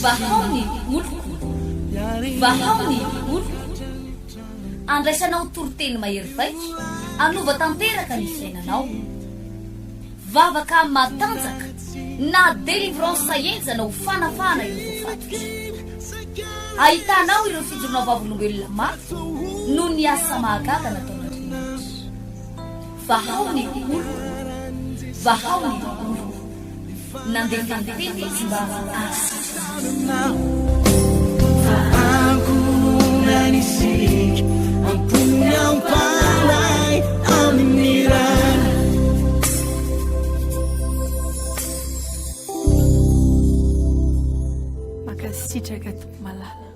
vahaony oloko vahaony oloko andraisanao toroteny mahery vaitra anova tanteraka ny fiainanao vavaka matanjaka na délivrance saenjana ho fanafana ireo fatotra ahitanao ireo fijorona vavolombelona maro no ny asa mahagaga nataon'Andriamanitra vahaony oloko vahaony oloko nandeha teny izy mba asa Nanisik ang punyang palay aminiran makasitraka tompo malala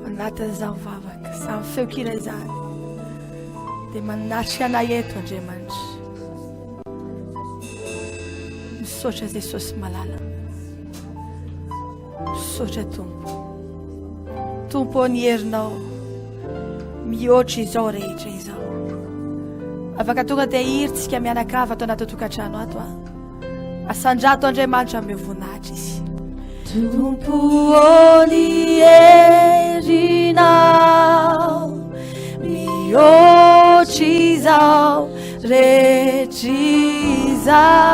anatin'izao vavaka samy feokira izany dia manatrika anay eto Andriamanitra misaotra Jesosy malala misaotra Tompo ny herinao mihoatra izao rehetra izao afaka tonga dia hiritsika mianakava ato anaty tokantrano ato asandrato Andriamanitra amin'ny voninahitra izy Tompo ny herinao mihoatra izao rehetra izao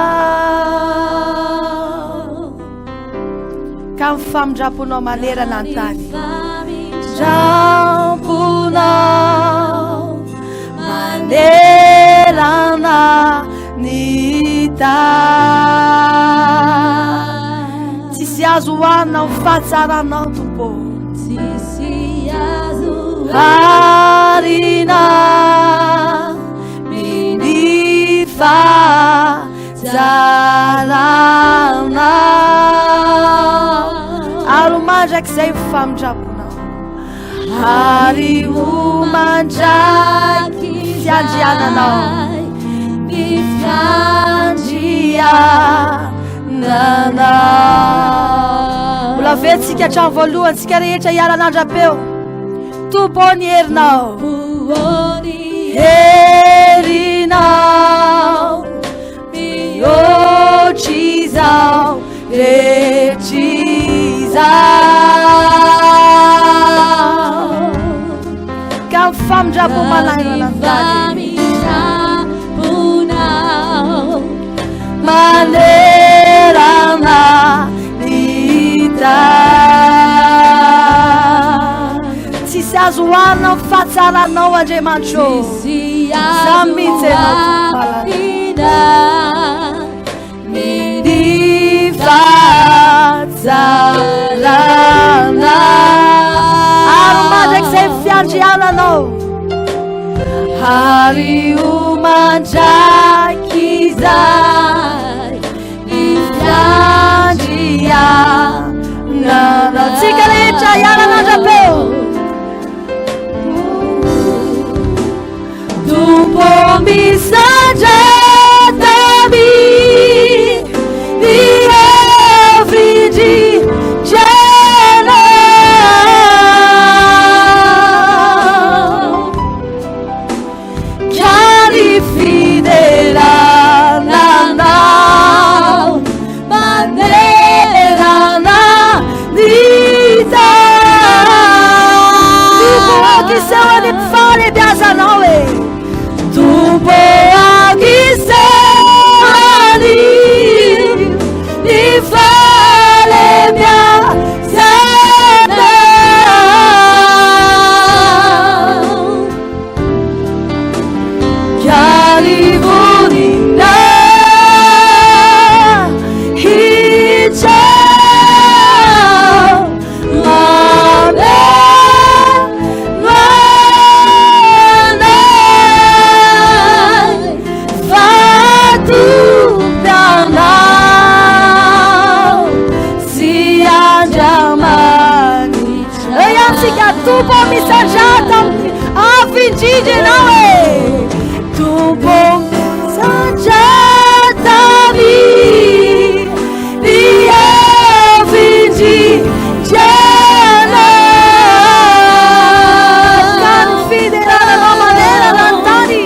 ka mifamindramponao manerana an-tany Rampunao manerana ny tany tsisy azo hoanina ho fahatsaranao Tompo tsisy azo harina ny fahatsaranao aromandrak'izay famindramponao Hari umandraky fiandriananao ny fiandriananao mbola ventsika hatrany voalohany tsika rehetra hiara-nandra-peo Tompo ny herinao herinao mihoatra izao rehetra izao famindrampo malaina manerana ny tany tsisy azo hoanina ny fahatsaranao Andriamanitra samy mihitsy ny fahatsarana aromandrak'izay fiandriananao Hari umandraky izay ny fiandriananao tsika rehetra hiara-nandra-peo Tompo misandratami ny hevitry Tompo akisani ni fale biasana karibunina hicha Tompo misajata avindije nawe Tompo sajata vi avindije kan fidela na manera lantani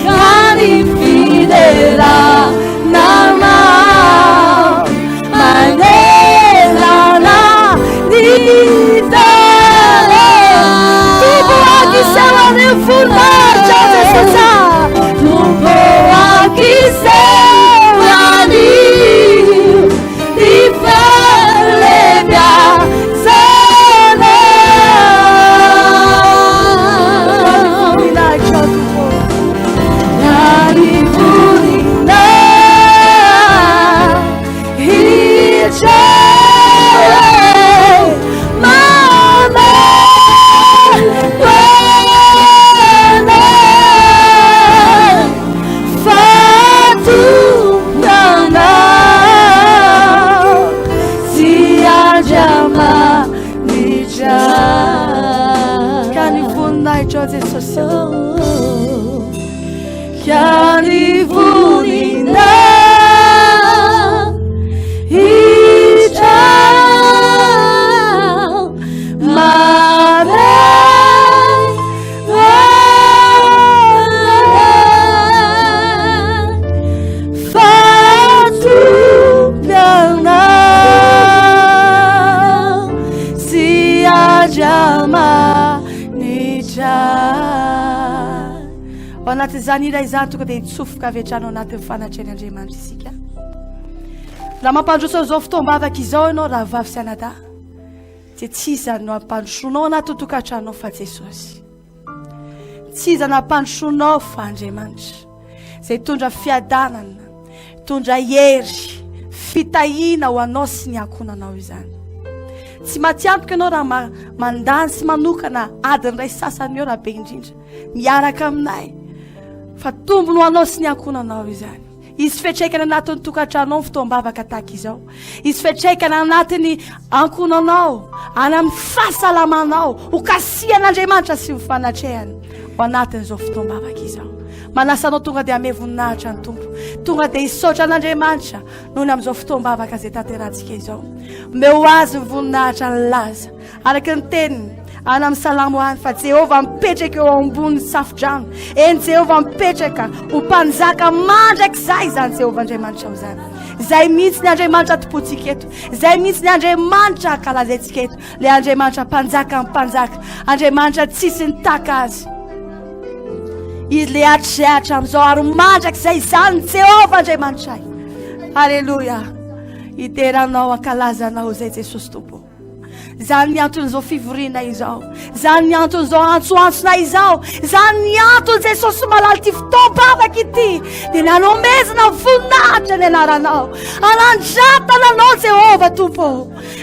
kan fidela na manera Jesus Chiari vulina Ichao Mare Fatu Piana Si Ajama Ao anatin'izany iray izany tonga dia hitsofoka avy hatrany ao anatin'ny fanatreny Andriamanitra isika. Raha mampandroso izao fotoam-bavaka izao ianao raha vavy sy anadahy dia tsy izany no ampandrosoanao anaty tokantranonao fa Jesosy. Tsy izany ampandrosoanao fa Andriamanitra izay tondra fiadanana, tondra hery, fitahiana ho anao sy ny ankonanao izany. Tsy matiantoka ianao raha mandany sy manokana adiny iray sasany eo raha be indrindra miaraka aminay fa tombony ho anao sy ny ankonanao izany. Izy fiatraikana anatin'ny tokantranonao fotoam-bavaka tahaka izao. Izy fiatraikana anatiny ankonanao, any amin'ny fahasalamanao, ho kasihan'Andriamanitra sy ho fanatrehany ho anatin'izao fotoam-bavaka izao. Manasanao tonga dia hame voninahitra ny tompo, tonga dia hisaotra an'Andriamanitra noho ny amin'izao fotoam-bavaka izay tanterantsika izao. Omeo azy ny voninahitra ny laza araka ny teniny any amin'ny salamo any fa Jehovah mipetraka eo ambony safidrano. Eny Jehovah mipetraka ho mpanjaka mandrakizay izany Jehovah Andriamanitra ho izany. Izay mihitsy ny Andriamanitra topontsika eto, izay mihitsy ny Andriamanitra kalazaintsika eto, ilay Andriamanitra mpanjaka mpanjaka, Andriamanitra tsisy ny taka azy. Izy le atratra amin'izao ary mandrakizay izany Jehovah Andriamanitra. Halleluja. Iteranao ankalazanao izay Jesosy tompo. Izany ny anton'izao fivoriana izao, izany ny anton'izao antsoantsona izao, izany ny anton' Jesosy malala ty fotoam-bavaka ity dia nanomezana voninahitra ny anaranao, anandratana anao Jehovah tompo.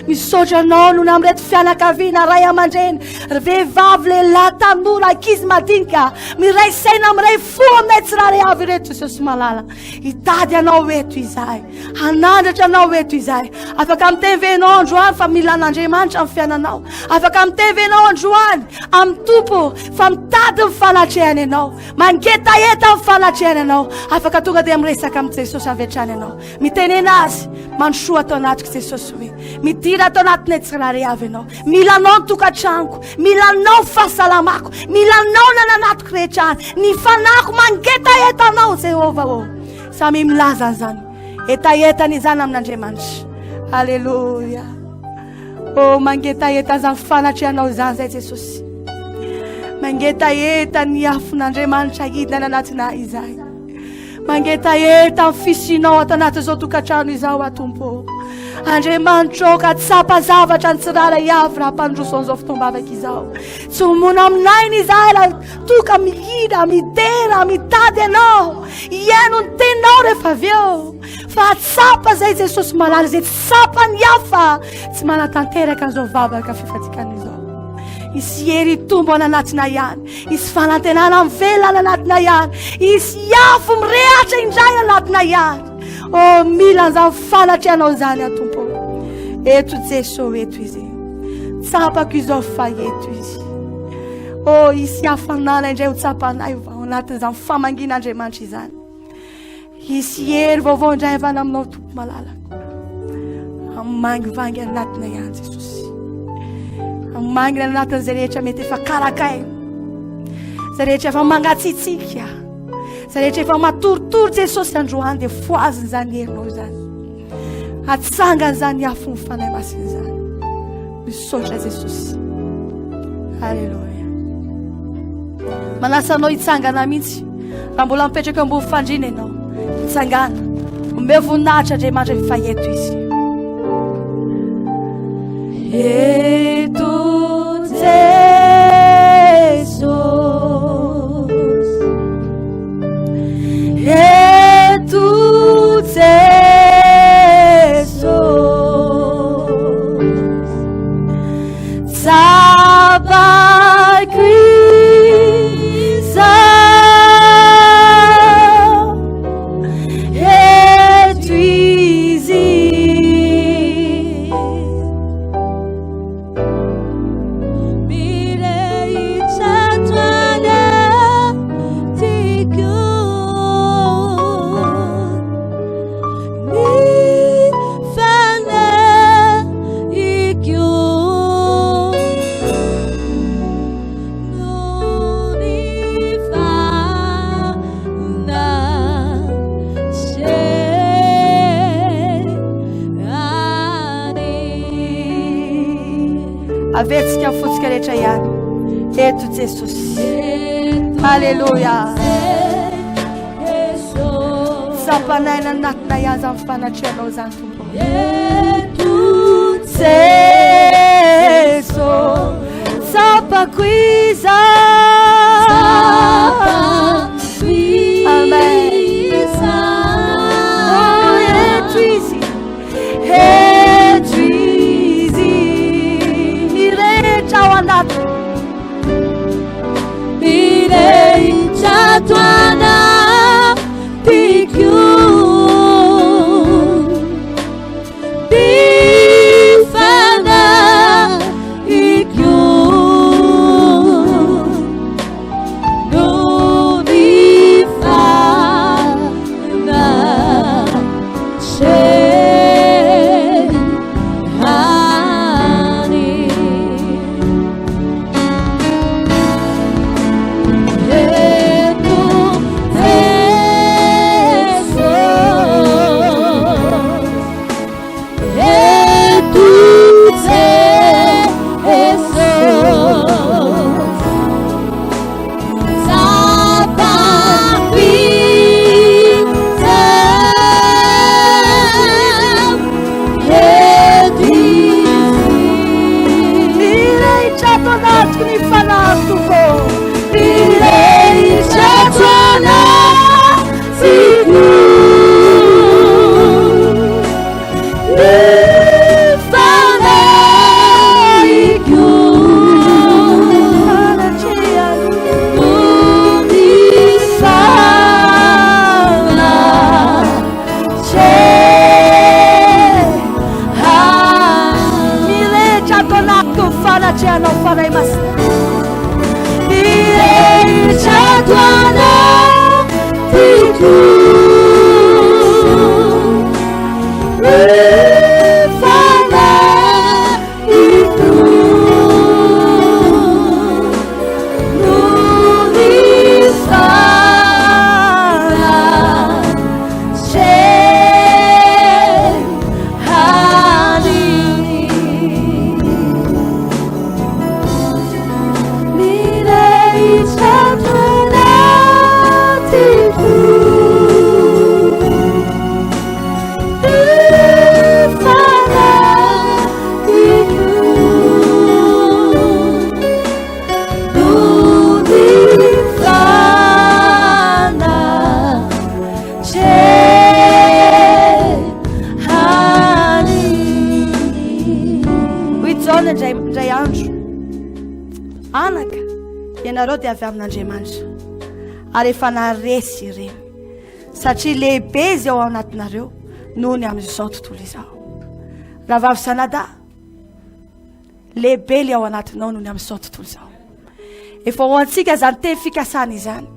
Misaotra anao noho amin'ny reto fianakaviana ray aman-dreny, vehivavy lehilahy tanora ankizy madinika, miray saina miray fo aminay tsirairay avy reto Jesosy malala. Hitady anao eto izahay, hanandratra anao eto izahay. Afaka mitevenao androany fa milan'Andriamanitra amin'ny fiainanao. Afaka mitevenao androany amin'ny tompo fa mitady ny fanatrehany ianao, mangetaheta ny fanatrehany ianao. Afaka tonga dia miresaka amin'ny Jesosy avy hatrany ianao, mitenena azy mandrosoa atao anatiko Jesosy hoe midira atao anatinay tsirairay avy ianao. Milanao ny tokantranoko, milanao ny fahasalamako, milanao ny ananatiko rehetrany, ny fanako mangetaheta anao Jehovah. Samy milaza an'izany etaetany izany amin'Andriamanitra. Halleluja. Mangetaheta izany fanatrehanao izany zay Jesosy. Mangetaheta ny afon'Andriamanitra hidina anatina izahay. Mangetaheta ny fisinao ato anatin'izao tokantrano izao atompo. Andriamanitra ka tsapa zavatra ny tsirairay avy raha mpandroso an'izao fotoam-bavaka izao. Tsy homona aminay ny izahay raha toka mihira, midera, mitady ianao, hiaino ny tenao rehefa avy eo. Fa tsapa zay Jesosy malala izay tsapa ny hafa tsy manatanteraka an'izao vavaka fifadiakana izao. Isy hery tombo any anatina ihany, isy fanantenana mivelana anatina ihany, isy afo mirehatra indray anatina ihany. Mila an'izany fanatrehanao izany atompo. Eto Jesosy, eto izy. Tsapako izao fa eto izy. Isy hafanana indray ho tsapanay ao anatin'izany famangin'Andriamanitra izany. Isy hery vaovao indray avana aminao tompo malalako. Amangivangy anatina ihany Jesosy. Amangina anatin'izay rehetra mety efa karakaina, izay rehetra efa mangatsitsika, izay rehetra efa matoritory Jesosy androany dia foaziny izany herinao izany. Atsangany izany afo ny fanahy masina izany. Misaotra Jesosy. Halleluja. Manasanao hitsangana mihitsy raha mbola mipetraka ambony fandriana ianao. Hitsangana, omeo voninahitra Andriamanitra fa eto izy. Eto Jesus, eto Jesus, sabai Krisa, eto izy. Mirei chatrane Avetsika fotsika rehetra ihany. Eto Jesosy. Halleluja. Zapanaina anatina ihany zany fampanatrehanao zany tompo. Eto Jesosy. Zapako izany. Amen. Oh, eto izy. Eto izy. Mirehetra ao anaty. Mirehetra ato anatiko. Ndray andro anaka ianareo dia avy amin'Andriamanitra ary efa naresy ireny satria lehibe izy ao anatinareo noho ny amin'izao tontolo izao. Raha vavy sanada lehibe le ao anatinao noho ny amin'izao tontolo izao. Efa ho antsika zany teny fikasana izany.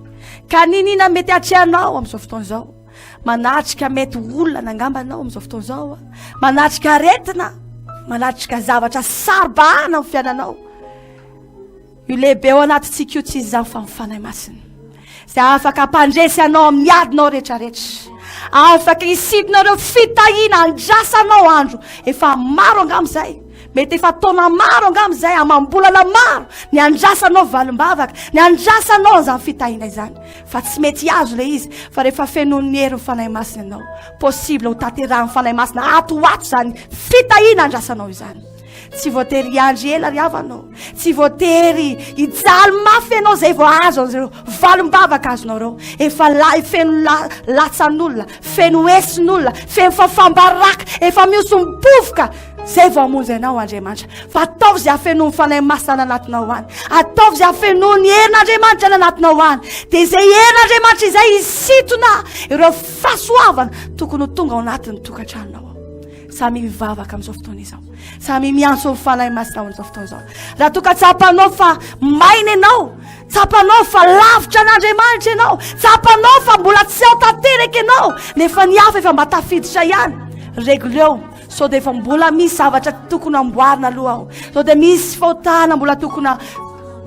Ka ninina mety atrehanao amin'izao fotoana izao. Manatrika mety olona nangambanao amin'izao fotoana izao. Manatrika aretina. Manatrika zavatra saribahana amin'ny fiainanao. Io lehibe ao anatintsika io tsy izy zany fa mifanahy masina. Izay afaka hampandresy anao amin'ny adinao rehetrarehetra. Afaka hisidinareo fitahiana andrasanao andro. Efa maro angamizay. Mety efa taona maro angamizay amam-bolana maro ny andrasanao valim-bavaka, ny andrasanao zany fitahiana izany. Fa tsy mety azo le izy, fa rehefa fenoin'ny hery mifanahy masina anao, possible ho tateraha mifanahy masina ato zany fitahiana andrasanao izany. Tsy voatery andry ela ry havanao, tsy voatery hijaly mafy ianao zay vao azo an'ireo valim-bavaka azonao reo. Efa feno latsan'olona, feno esin'olona, feno fafambaraka, efa miosombovoka. Zay vao hamonjy anao Andriamanitra. Fa ataovy izay hafenoa ny fanahy masina anatinao any. Ataovy izay hafenoa ny herin'Andriamanitra anatinao any. Dia izay herin'Andriamanitra izay hisintona ireo fahasoavana tokony ho tonga ao anatin'ny tokantranonao. Samy mivavaka amin'izao fotoana izao. Samy miantso ny fanahy masina amin'izao fotoana izao. Raha toka tsapanao fa maina ianao, tsapanao fa lavitra an'Andriamanitra ianao, tsapanao fa mbola tsy ao tanteraka ianao, nefa ny hafa efa mba tafiditra ihany, regleo. So dia efa mbola misy zavatra tokony amboarina aloha ao. So dia misy fahotana mbola tokony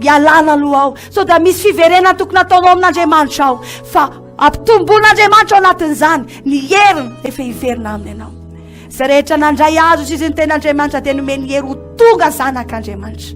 hialana aloha ao. So dia misy fiverenana tokony ataonao amin'Andriamanitra ao. Fa ampitomboin'Andriamanitra ao anatin'izany ny heriny efa hiverina aminy ianao. Zay rehetra nandray azo izy ny ten'Andriamanitra dia nomeny hery ho tonga zanak'Andriamanitra.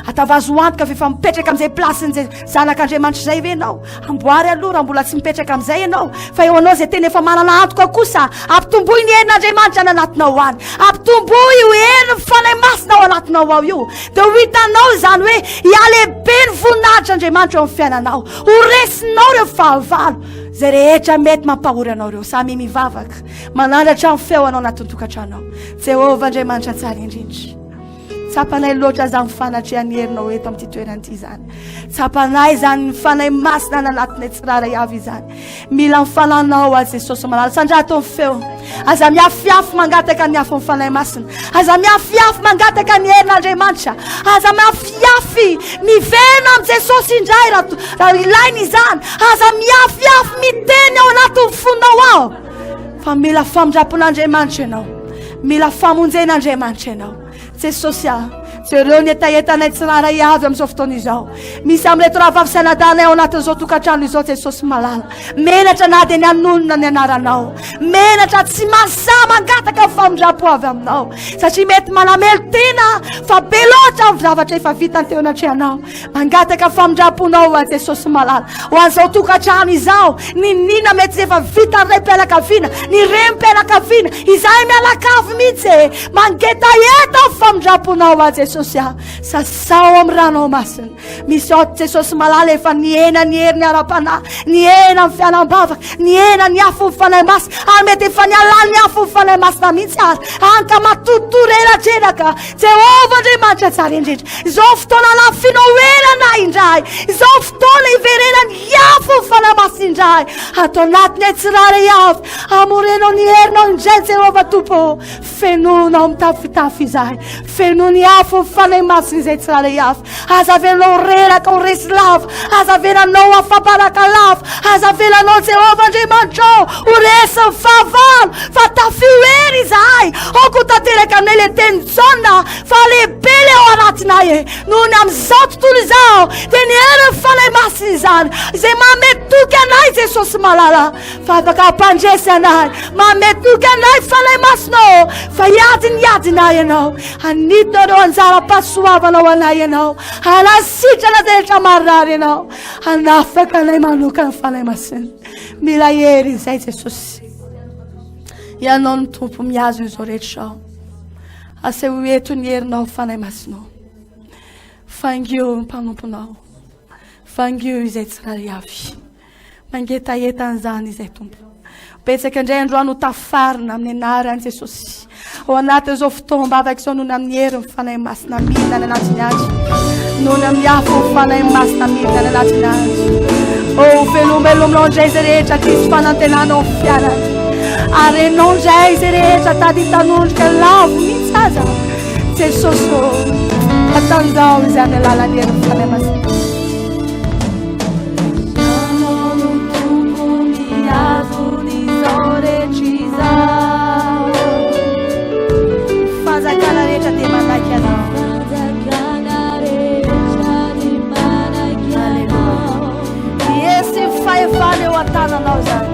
Atavazo antoka fa efa mipetraka amin'izay plasin'izay zanak'Andriamanitra izay ve ianao? Amboary aloha raha mbola tsy mipetraka amin'izay ianao. Fa eo anao izay tena efa manana antoka kosa, ampitomboy ny herin'Andriamanitra ny anatinao any. Ampitomboy io hery ny fanahy masina ao anatinao ao io. Dia ho hitanao izany hoe ialehibe ny voninahitr'Andriamanitra eo amin'ny fiainanao. Ho resinao ireo fahavalo. Zay rehetra mety mampahory anao ireo. Samy mivavaka. Manandratra amin'ny feo anao anatin'ny tokantranao. Jehovah Andriamanitra tsara indrindra. Tsapanay loatra zany fanatrehan'ny herinao eto amin'ity toerana ity zany. Tsapanay zany ny fanahy masina ny anatinay tsiraray avy izany. Mila mifananao a Jesosy malala. Sandrato ny feo. Aza miafiafy mangataka ny afo ny fanahy masina. Aza miafiafy mangataka ny herin'Andriamanitra. Aza miafiafy mivena amin'ny Jesosy indray raha ilainy izany. Aza miafiafy miteny ao anatin'ny fonao ao. Fa mila famindrapon'Andriamanitra ianao. Mila famonjen'Andriamanitra ianao. Jesosy ireo ny etaetanay tsiraray avy amin'izao fotoana izao. Misy amin'ilay raha vavy sanadanay ao anatin'izao tokantrano izao Jesosy malala. Menatra na dia ny anonona ny anaranao. Menatra tsy masahy mangataka famindrapo avy aminao. Satria mety manamelo tena fa be loatra amin'ny zavatra efa vitany teo anatrehanao. Mangataka famindraponao a Jesosy malala. Ho an'izao tokantrano izao, ny nina mety efa vita ny ray mpianakaviana, ny ray mpianakaviana, izay mialakavy mihitsy. Mangetaheta famindraponao a Jesosy. Sasao amin'ny rano masina. Misy Jesosy malala efa niena ny hery ny ara-panahy, niena ny fianam-bavaka, niena ny afo ny fanahy masina. Ary mety efa nialala ny afo ny fanahy masina mihitsy ary. Anka matotorelatrelaka. Jehovah Andriamanitra tsara indrindra. Izao fotoana lafinoerana indray. Izao fotoana iverena ny afo ny fanahy masina indray. Atao anatiny tsiraray avy. Amorenao ny herinao indray Jehovah Tompo. Fenonao mitafitafy izay. Feno ny afo fanahy masina izay tsiraray avy. Azavelanao reraka ho resy lava. Azavelanao afaparaka lava. Azavelanao Jehovah Andriamanitra ho resy ny fahavalo. Fa tafioery izay. Oko tanteraka aminay le teny Jona fa lehibe le ao anatinay. Nohony amin'izao tontolo izao dia ny hery ny fanahy masina izany izay mametoky anay Jesosy malala. Fa afaka hampandresy anay. Mametoky anay fanahy masina. Fa hiadinay ianao. Anitonareo anjara-pahasoavanao anay ianao. Anasitrana izay rehetra marary ianao. Anafaka anay manoka ny fanahy masina. Mila hery izay Jesosy. Ianao ny tompo miazo izao rehetra. Aseho eto ny herinao fanahy masinao. Fangio ny mpanomponao. Fangio izay tsiraray avy. Mangetaheta an'izany izay tompo. Betsaka indray androany ho tafarina amin'ny anaran'i Jesosy. Ao anatin'izao fotoam-bavaka izao nohony amin'ny hery ny fanahy masina midina ny anatiny azy. Nohony amin'ny afo ny fanahy masina midina ny anatiny azy. O velombelomnao indray izay rehetra tisy fanantenanao ny fiainana. Ary ianao indray izay rehetra tady hitanondrika lavo mihitsy aza. Jesosy atanjao izay amin'ny alalan'ny hery ny fanahy masina. Fazakana rehetra dia manaky anao. Esse faefana eo an-tananao zany.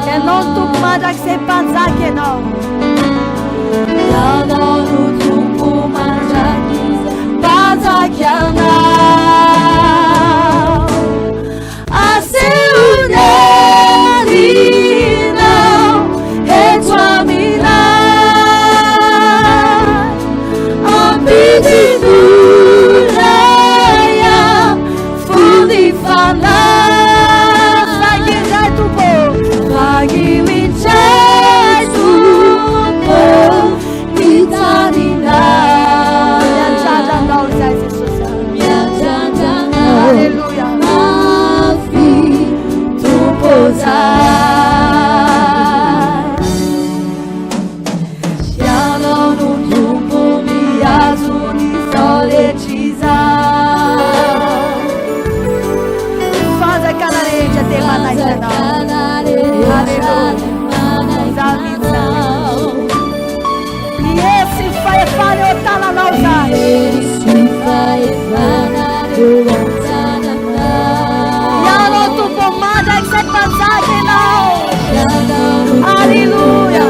Ianao no tompo mandraka izay mpanjaka ianao. Ianao no tompo mandraka izay mpanjaka anao. Yano tu pomada Aleluia.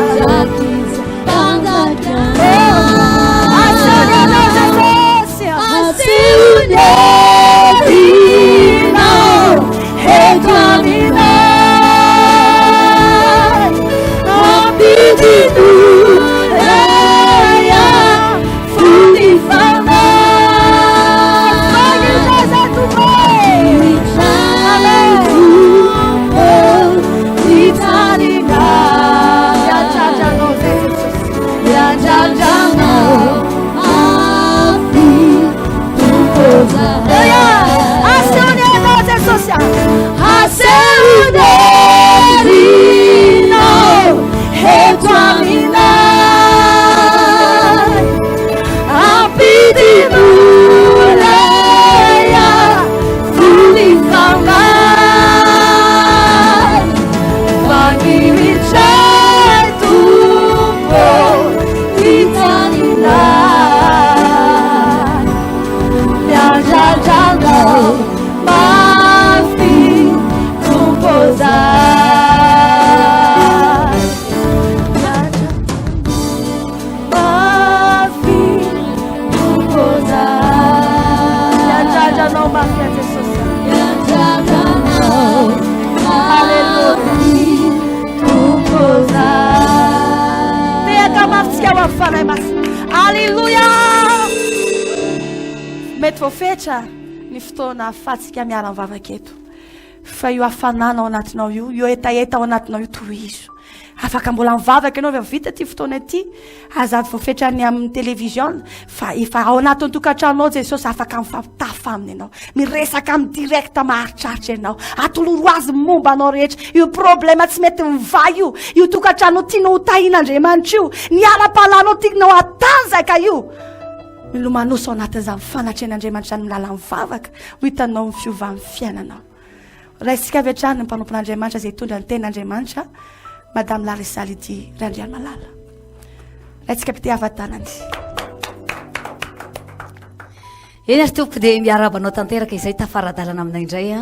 Aleluia. Mety voafetra ny fotoana afatsika miarany vavaketo fa io hafanana ao anatinao io etaeta ao anatinao io tohizo afaka mbola mivavaka ianao avy vita ty fotoana ty azady voafetra ny amin'ny televizion fa efa ao anatin'ny tokantranonao Jesosy afaka mifampitafa aminy ianao miresaka amin'ny direkta maharitraritra ianao atoloro azy momba anao rehetra io problema tsy mety mivay io tokantranonao tianao hotahin'Andriamanitra io ny ara-palanao tianao atanjaka io milomanoso ao anatin'izany fanatrehan'Andriamanitra ny milala mivavaka ho hitanao ny fiovan'ny fiainanao raisika avy hatrany ny mpanompon'Andriamanitra izay hitondra ny ten'Andriamanitra Madame Larissa Lidi Randrian Malala. Raisika pite avatanany. Eny ary tompo dia miarabanao tanteraka izay tafaradalana aminay indray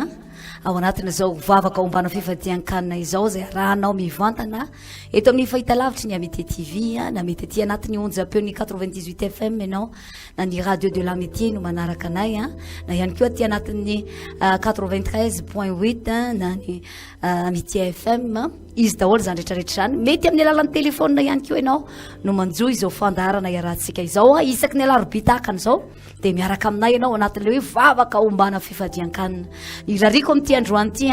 ao anatin'izao vavaka ombana fifadiankanina izao zay arahanao mivantana eto amin'ny fahitalavitra ny AMITIE TV na mety aty anatin'ny onjapeo ny 98 FM ianao na ny radio de l'AMITIE no manaraka anay na ihany koa aty anatin'ny 93.8 na ny AMITIE FM izy daholo zany rehetrarehetra zany mety amin'ny alalan'ny telefônina ihany koa ianao no manjo izao fandarana iarahantsika izao isaky ny alarobia tahakany izao dia miaraka aminay ianao anatin'ilay hoe vavaka ombana fifadiankanina irariko amin'ity androany ity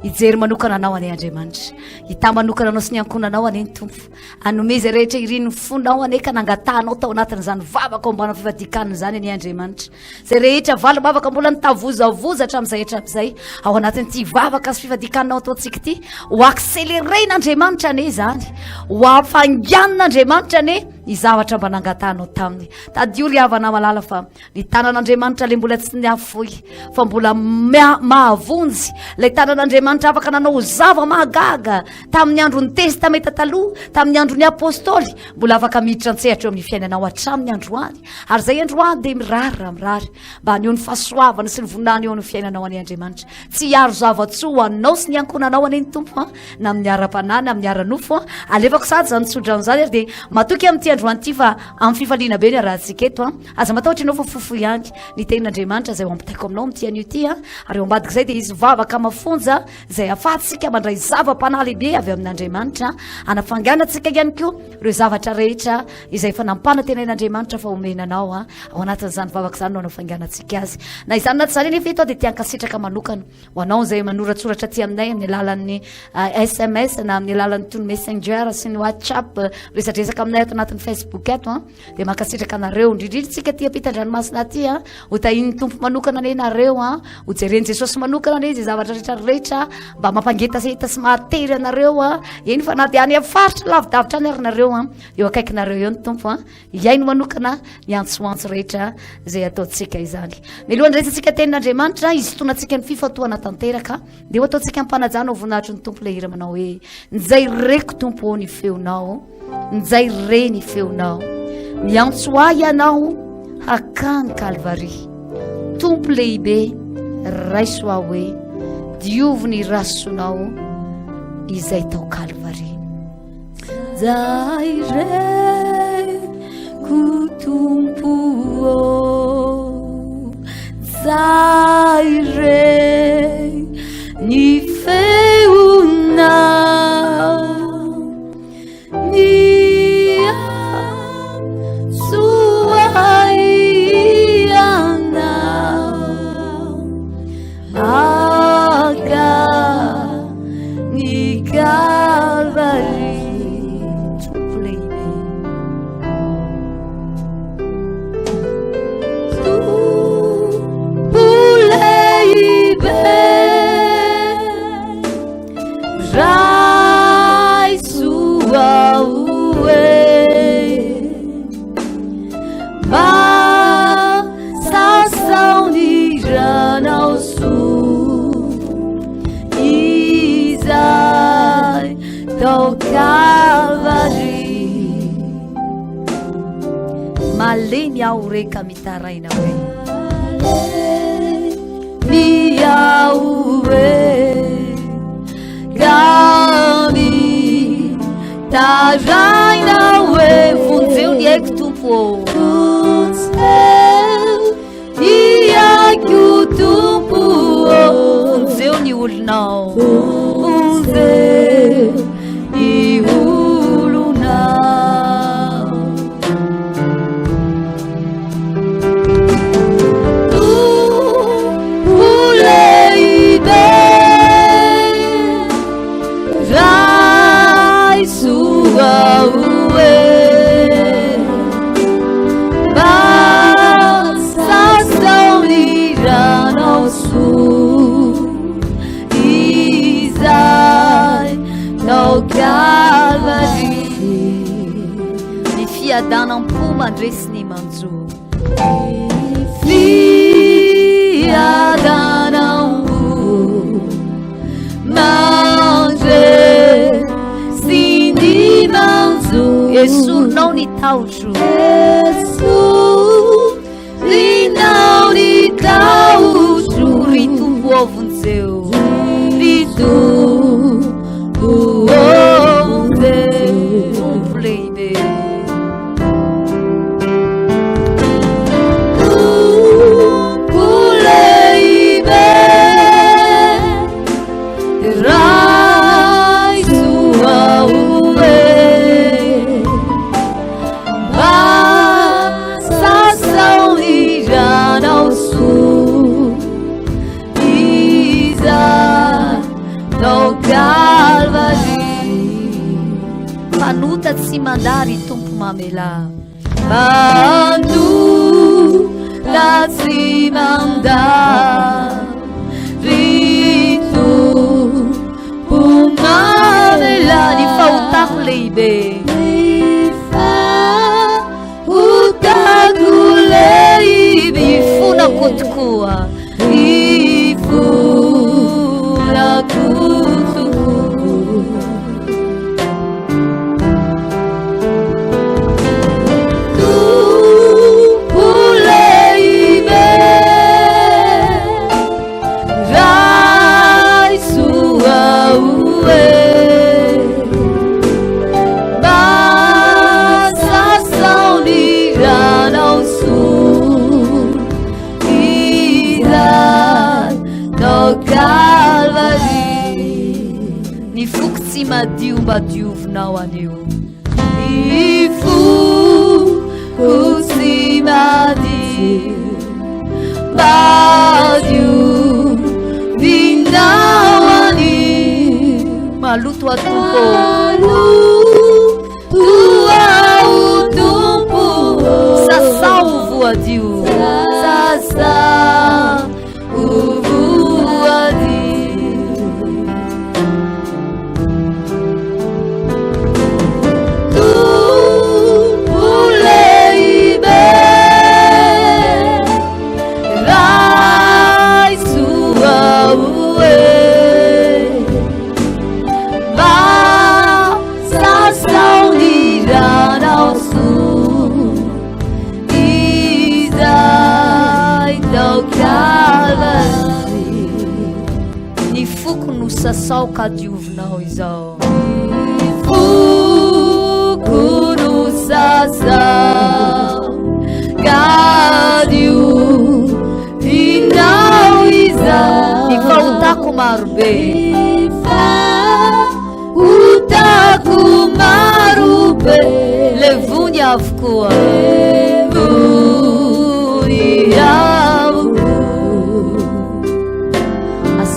ijery manokana anao any Andriamanitra hita manokana anao sy ny ankonanao any tompo anomeza rehetra iriny fonao ane ka nangatanao tao anatin'izany vavaka ombana fifadiankanina zany any Andriamanitra zay rehetra valy vavaka mbola nitavozavoza hatramin'izay ao anatin'ity vavaka sy fifadiankanina ataontsika ity ho akselerein'Andriamanitra ane zany ho ampangian'Andriamanitra ane izavatra mba nangatanao taminy tadio ry havana malala fa ny tanan'Andriamanitra le mbola tsy niafoy fa mbola mahavonjy le tanan'Andriamanitra afaka nanao zava mahagaga tamin'ny andron'ny testameta taloha tamin'ny andron'ny apôstôly mbola afaka miditra antsehatra eo amin'ny fiainanao hatramin'ny androany ary zay androany dia mirary mba aneo ny fahasoavana sy ny voninahiny eo ny fiainanao any Andriamanitra tsy hiaro zavatso ho anao sy ny ankonanao any tompo na amin'ny ara-panany amin'ny ara-nofo alefako sady zany tsodran'izany ary dia matoky amin'ity androany ity fa amin'ny fifaliana be ny arahantsika eto aza matahotra ianao fa fofo ihany ny tenin'Andriamanitra zay ho ampitaiko aminao amin'ity an'io ity ary eo ambadika izay dia izy vavaka mafonja zay afatsika mandray zava-panahy lehibe avy amin'Andriamanitra anafanganantsika ihany koa ireo zavatra rehetra izay efa nampana tenen'Andriamanitra fa omenanao ao anatin'izany vavaka zany no anafanganantsika azy na izany naty zany nefa eto dia tiankasitraka manokana ho anao zay manoratsoratra aty aminay amin'ny alalan'ny SMS na amin'ny alalan'ny tony messenger sy ny WhatsApp resadresaka aminay ato anatin'ny Facebook eto dia mankasitraka anareo indrindritsika ty ampitan-dranomasina ty ho tahin'ny tompo manokana ane nareo ho jeren'i Jesosy manokana ane zay zavatra rehetra mba mampangetaseta sy mahatery anareo eny fa na dia any afaritra lavidavitra any ary nareo eo akaikinareo eo ny tompo iaino manokana ny antsoantso rehetra zay ataontsika izany milohany resatsika tenin'Andriamanitra izy tonantsika ny fifatoana tanteraka dia ho ataontsika mpanajana ho voninahitry ny tompo le hira manao hoe nizay reko tompo ny feonao nizay re ny feonao miantso ahy ianao hakany Kalvari tompo lehibe raiso aho hoe dioviny rasonao izay tao kalvari zaireko tompo zaire ny feonao maleny ao reka mitaraina hoe miao hoe gami taraina hoe vonjeo ny haiko tompo iako tompo vonjeo ny olonao vonjeo ny olonao rai sua ue basta saunirano su izai no calvari ny fiadanam-po mandresiny manjo fiadanam-po manje siny manjo esorinao ny taotro esorinao ny taotro ry tompo ovonjeo ry tompo ovonjeo tompo lehibe tompo lehibe rai sua ue basta saunirano su isa no calvari manuta tsy mandary tompo mamela manuta tsy mandary tompo mamela ny fahotako lehibe fahotako lehibe ifonako tokoa ifonako ny foko tsy madio mba diovinao anio ny foko tsy madio mba diovinao anio maloto a tompo maloto ao tompo sasao voadio sasao voadio sao ka diovinao izao fokono sasao ka diovinao izao ny fahotako marobe fahotako marobe levony avokoa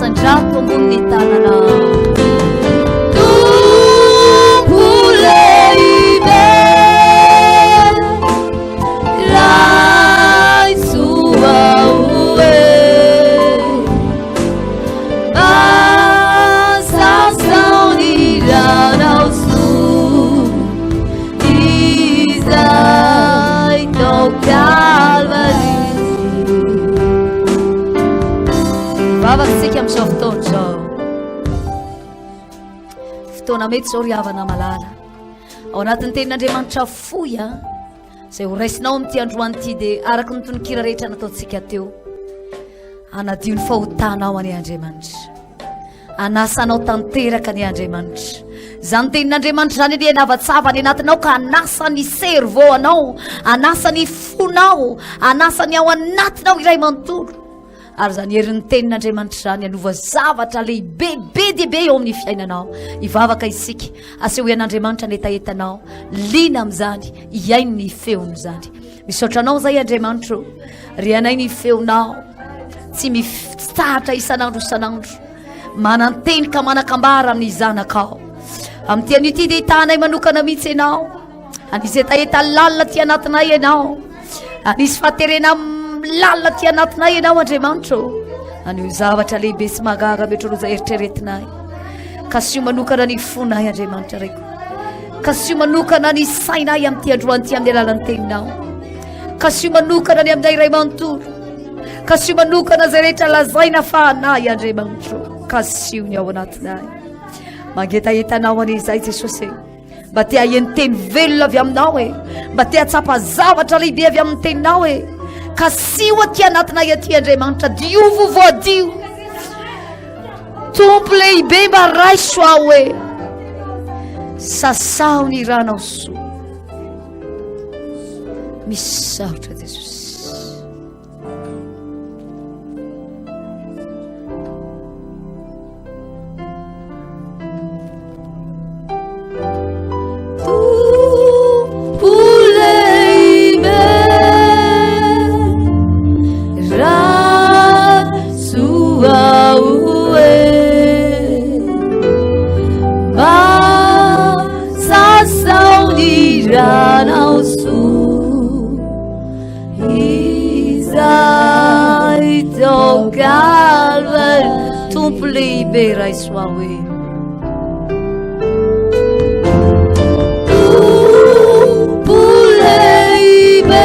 asandrato ambony tanana tompo lehibe raisoa oe masasaony ranao soa izay tao Calvary vavaksika amin'izao fotoana zao fotoana mety zao riavana malala ao anatin'ny tenin'Andriamanitra foy a zay ho raisinao amin'ity androany ity dia araka ny tononkira rehetra nataontsika teo anadio ny fahotanao any Andriamanitra anasanao tanteraka ny Andriamanitra zany tenin'Andriamanitra zany ny navatsava ny anatinao ka anasa ny cerveau anao anasa ny fonao anasa ny ao anatinao iray manontolo ary zany herin'ny tenin'Andriamanitra zany anova zavatra lehibe be diabe eo amin'ny fiainanao ivavaka isika aseho an'Andriamanitra ny etaetanao lina amin'izany iainy ny feony zany misaotranao zay Andriamanitra ry anay ny feonao tsy mitsahatra isan'andro isan'andro mananteny ka manakambara amin'ny zanakao amin'ity an'ity dia hitanay manokana mihitsy ianao anisy etaeta lalina ty anatinay ianao anisy fahaterena lalina ty anatinay ianao Andriamanitra anio zavatra lehibe sy magaga metra roza eritreretinay ka sio manokana ny fonay Andriamanitra raiko ka sio manokana ny sainay amin'ity androany ty amin'ny alalan'ny teninao ka sio manokana ny aminay iray manontolo ka sio manokana zay rehetra lazaina fahanay Andriamanitra ka sio ny ao anatinay mangetaetanao an'izay Jesosy mba te aheny teny velona avy aminao mba te hatsapa zavatra lehibe avy amin'ny teninao ka sio aty anatinay aty Andriamanitra diovo voadio tompo lehibe mba raiso ao sasao ny ranao soa misaotra Jesosy tompo lehibe raiso ao tompo lehibe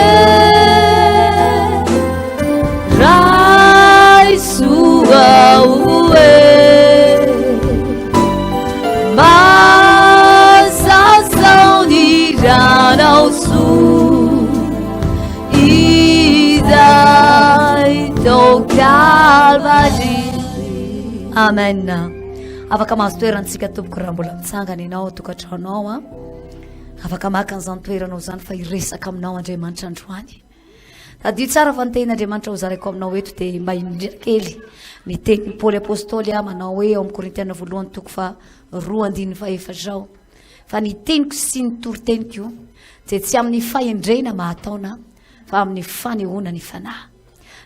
raiso ao masasao ny ranao soa izay tao Calvary amen afaka mahazo toerantsika tompoko raha mbola mitsangana ianao tokatranao afaka maka an'izany toeranao zany fa iresaka aminao Andriamanitra androany tadio tsara fa ny tenin'Andriamanitra ho zaraiko aminao eto dia mba indrindra kely ny tenin'ny Paoly apôstôly manao hoe ao amin'ny Korintiana voalohany toko fa 2:4 zao fa ny teniko sy ny toroteniko dia tsy amin'ny fahendrena mahataona fa amin'ny fanehoana ny fanahy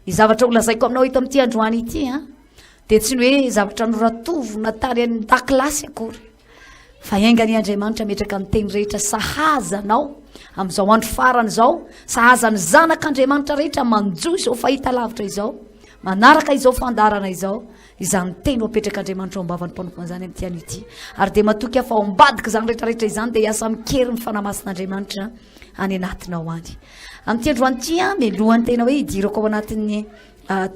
ny zavatra ho lazaiko aminao eto amin'ity androany ity dia tsy ny hoe zavatra noratovo natary an-dakilasy akory fa aingany Andriamanitra metraka amin'ny teny rehetra sahazanao amin'izao andro farany zao sahazany zanak'Andriamanitra rehetra manjo izao fahita lavitra izao manaraka izao fandarana izao izany teny apetrakaandriamanitra ao ambavany mpanompo zany amin'ity anio ity ary dia matoky afa ao ambadika zany rehetrarehetra izany dia hiasa mikery ny fanamasin'Andriamanitra any anatinao any amin'ity androany ity melohan'ny tena hoe hidirako ao anatin'ny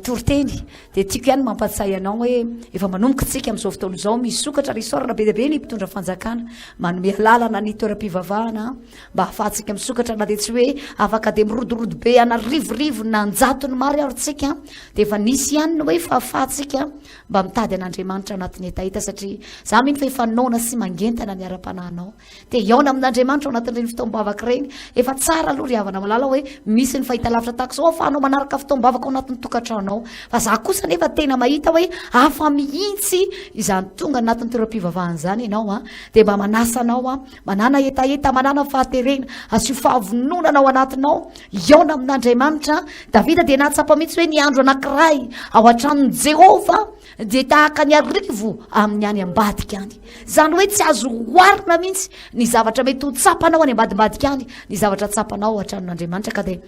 torteny de tiako ihany mampatsay anao hoe efa manomboka tsika am'izao fotoana zao misy sokatra risorana be diabe ny mpitondra fanjakana manome lalana ny toeram-pivavahana mba ahafahantsika misokatra na de tsy hoe afaka de mirodorodo be ana rivorivo na njatony mary arotsika de efa nisy ihany hoe fa ahafahantsika mba mitady an'andriamanitra anatin'ny etahita satria za miny fa efa nona sy mangentana ny ara-panahinao de iaona amin'andriamanitra ao anatin'ireny fitoam-bavaka reny efa tsara aloha ry havana malala hoe misy ny fahita lavitra tahaka zao afahanao manaraka fitoam-bavaka ao anatin'ny tokatranao fa za kosa nefa tena mahita hoe afa mihitsy izany tonga anatin'ny toeram-pivavahana zany ianao a de mba manasa anao a manana etaeta manana fahaterena asio fahavononana ao anatinao iaona amin'andriamanitra davida de nahatsapa mihitsy hoe ny andro anankiray ao an-tranon'i Jehova de tahaka ny arivo amin'ny any ambadika any zany hoe tsy azo oarina mihitsy ny zavatra mety ho tsapanao any ambadimbadika any ny zavatra tsapanao ao an-tranon'andriamanitra ka de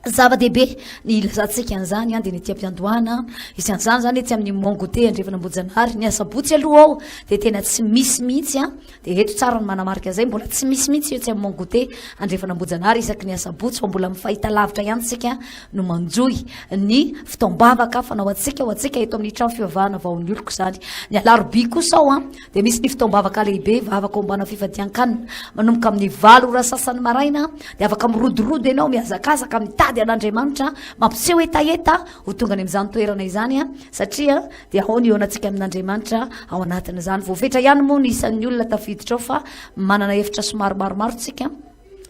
zava-dehibe ny ilazantsika an'izany de ny ety ampiandohana isan'izany zany ety amin'ny mongote andrefanambojanahary ny asabotsy aloha ao de tena tsy misy mihitsy de eto tsara ny manamarika zay mbola tsy misy mihitsy eo tsy amin'ny mongote andrefanambojanahary isaky ny asabotsy fa mbola mifahita lavitra ihany tsika no manjoy ny fitoam-bavaka fanao atsika ho atsika eto amin'ny trano fivavahana vaon'ny oloko zany ny Alarobia kosa ao de misy ny fitoam-bavaka lehibe vavaka ombana fifadiankanina manomboka amin'ny 7 sasany maraina de afaka mirodorodo ianao miazakazaka mitady an'andriamanitra mampiseho etaeta ho tonga any amin'izany toerana izany satria de ao ny eonatsika amin'andriamanitra ao anatin'izany voafetra ihany moa ny isan'ny olona tafiditra ao fa manana efitra somary maromaro tsika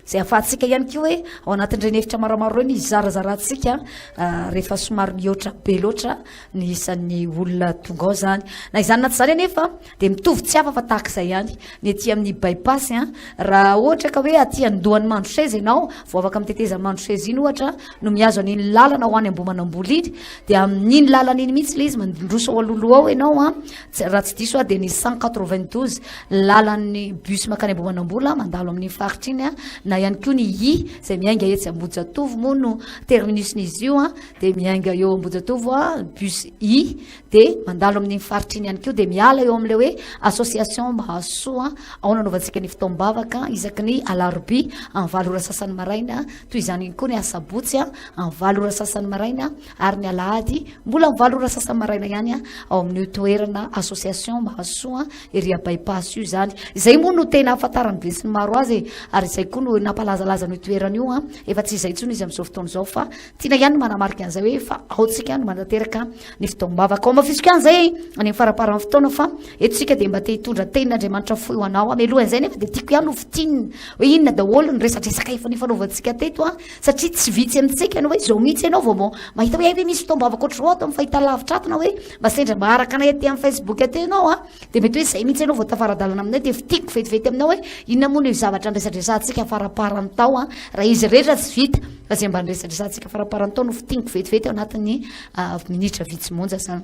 zay ahafahantsika ihany ko hoe ao anatin'ireny efitra maromaro reny izarazarantsika rehefa somary mihoatra be loatra ny isan'ny olona tonga ao zany na izany naty zany anefa de mitovy tsy hafa fa tahak'izay ihany ny ety amin'ny bypass raha ohatra ka hoe aty andohan'ny mandroseza ianao vo afaka mitetezan'ny mandroseza iny ohatra no miazo an'iny lalana ho any ambomanamboly iny de amin'iny lalana iny mihitsy le izy mandroso ao alohaloha ao ianao raha tsy diso de ny 192 lalan'ny bus makany ambomanambola mandalo amin'ny faritra iny na ihany koa ny zay miainga etsy Ambojatovo moa no terminusn'izy io de miainga eo Ambojatovo bus de mandalo amin'ny faritra iny ihany koa de miala eo am'le hoe association Mahasoa ao nanaovantsika ny fitoam-bavaka isaky ny Alarobia amin'ny 7 sasany maraina toy izany koa ny asabotsy amin'ny 7 sasany maraina ary ny alahady mbola amin'ny 7 sasany maraina ihany ao amin'ny toerana association Mahasoa ery bypass io zany izay moa no tena ahafantarany be sy ny maro azy ary izay koa no nampalazalaza ny toerana io efa tsy izay tsony izy amin'izao fotoana zao fa tiana ihany manamarika an'izay hoe fa aotsika no manateraka ny fitoam-bavaka ao mafisika an'izay any faraparan'ny fotoana fa etsika de mba te hitondra tenin'andriamanitra foy ho anao mialoha an'izay nefa de tiako ihany hofitinina hoe inona daholo ny resadresaka efa nifanaovantsika teto satria tsy vitsy amintsika no hoe zao mihitsy ianao vao mahita hoe hoe misy fitoam-bavaka ohatry zao ato amin'ny fahita lavitra ato na hoe mba sendra maharaka anay aty amin'ny Facebook aty ianao de mety hoe zay mihitsy ianao vao tafaradalana aminay de fitiko vetivety aminao hoe inona moa ny zavatra nresadresantsika faraparany tao raha izy rehetra tsy vita fa zay mba nresadresantsika faraparany tao no fitiniko vetivety ao anatin'ny minitra vitsy monja zany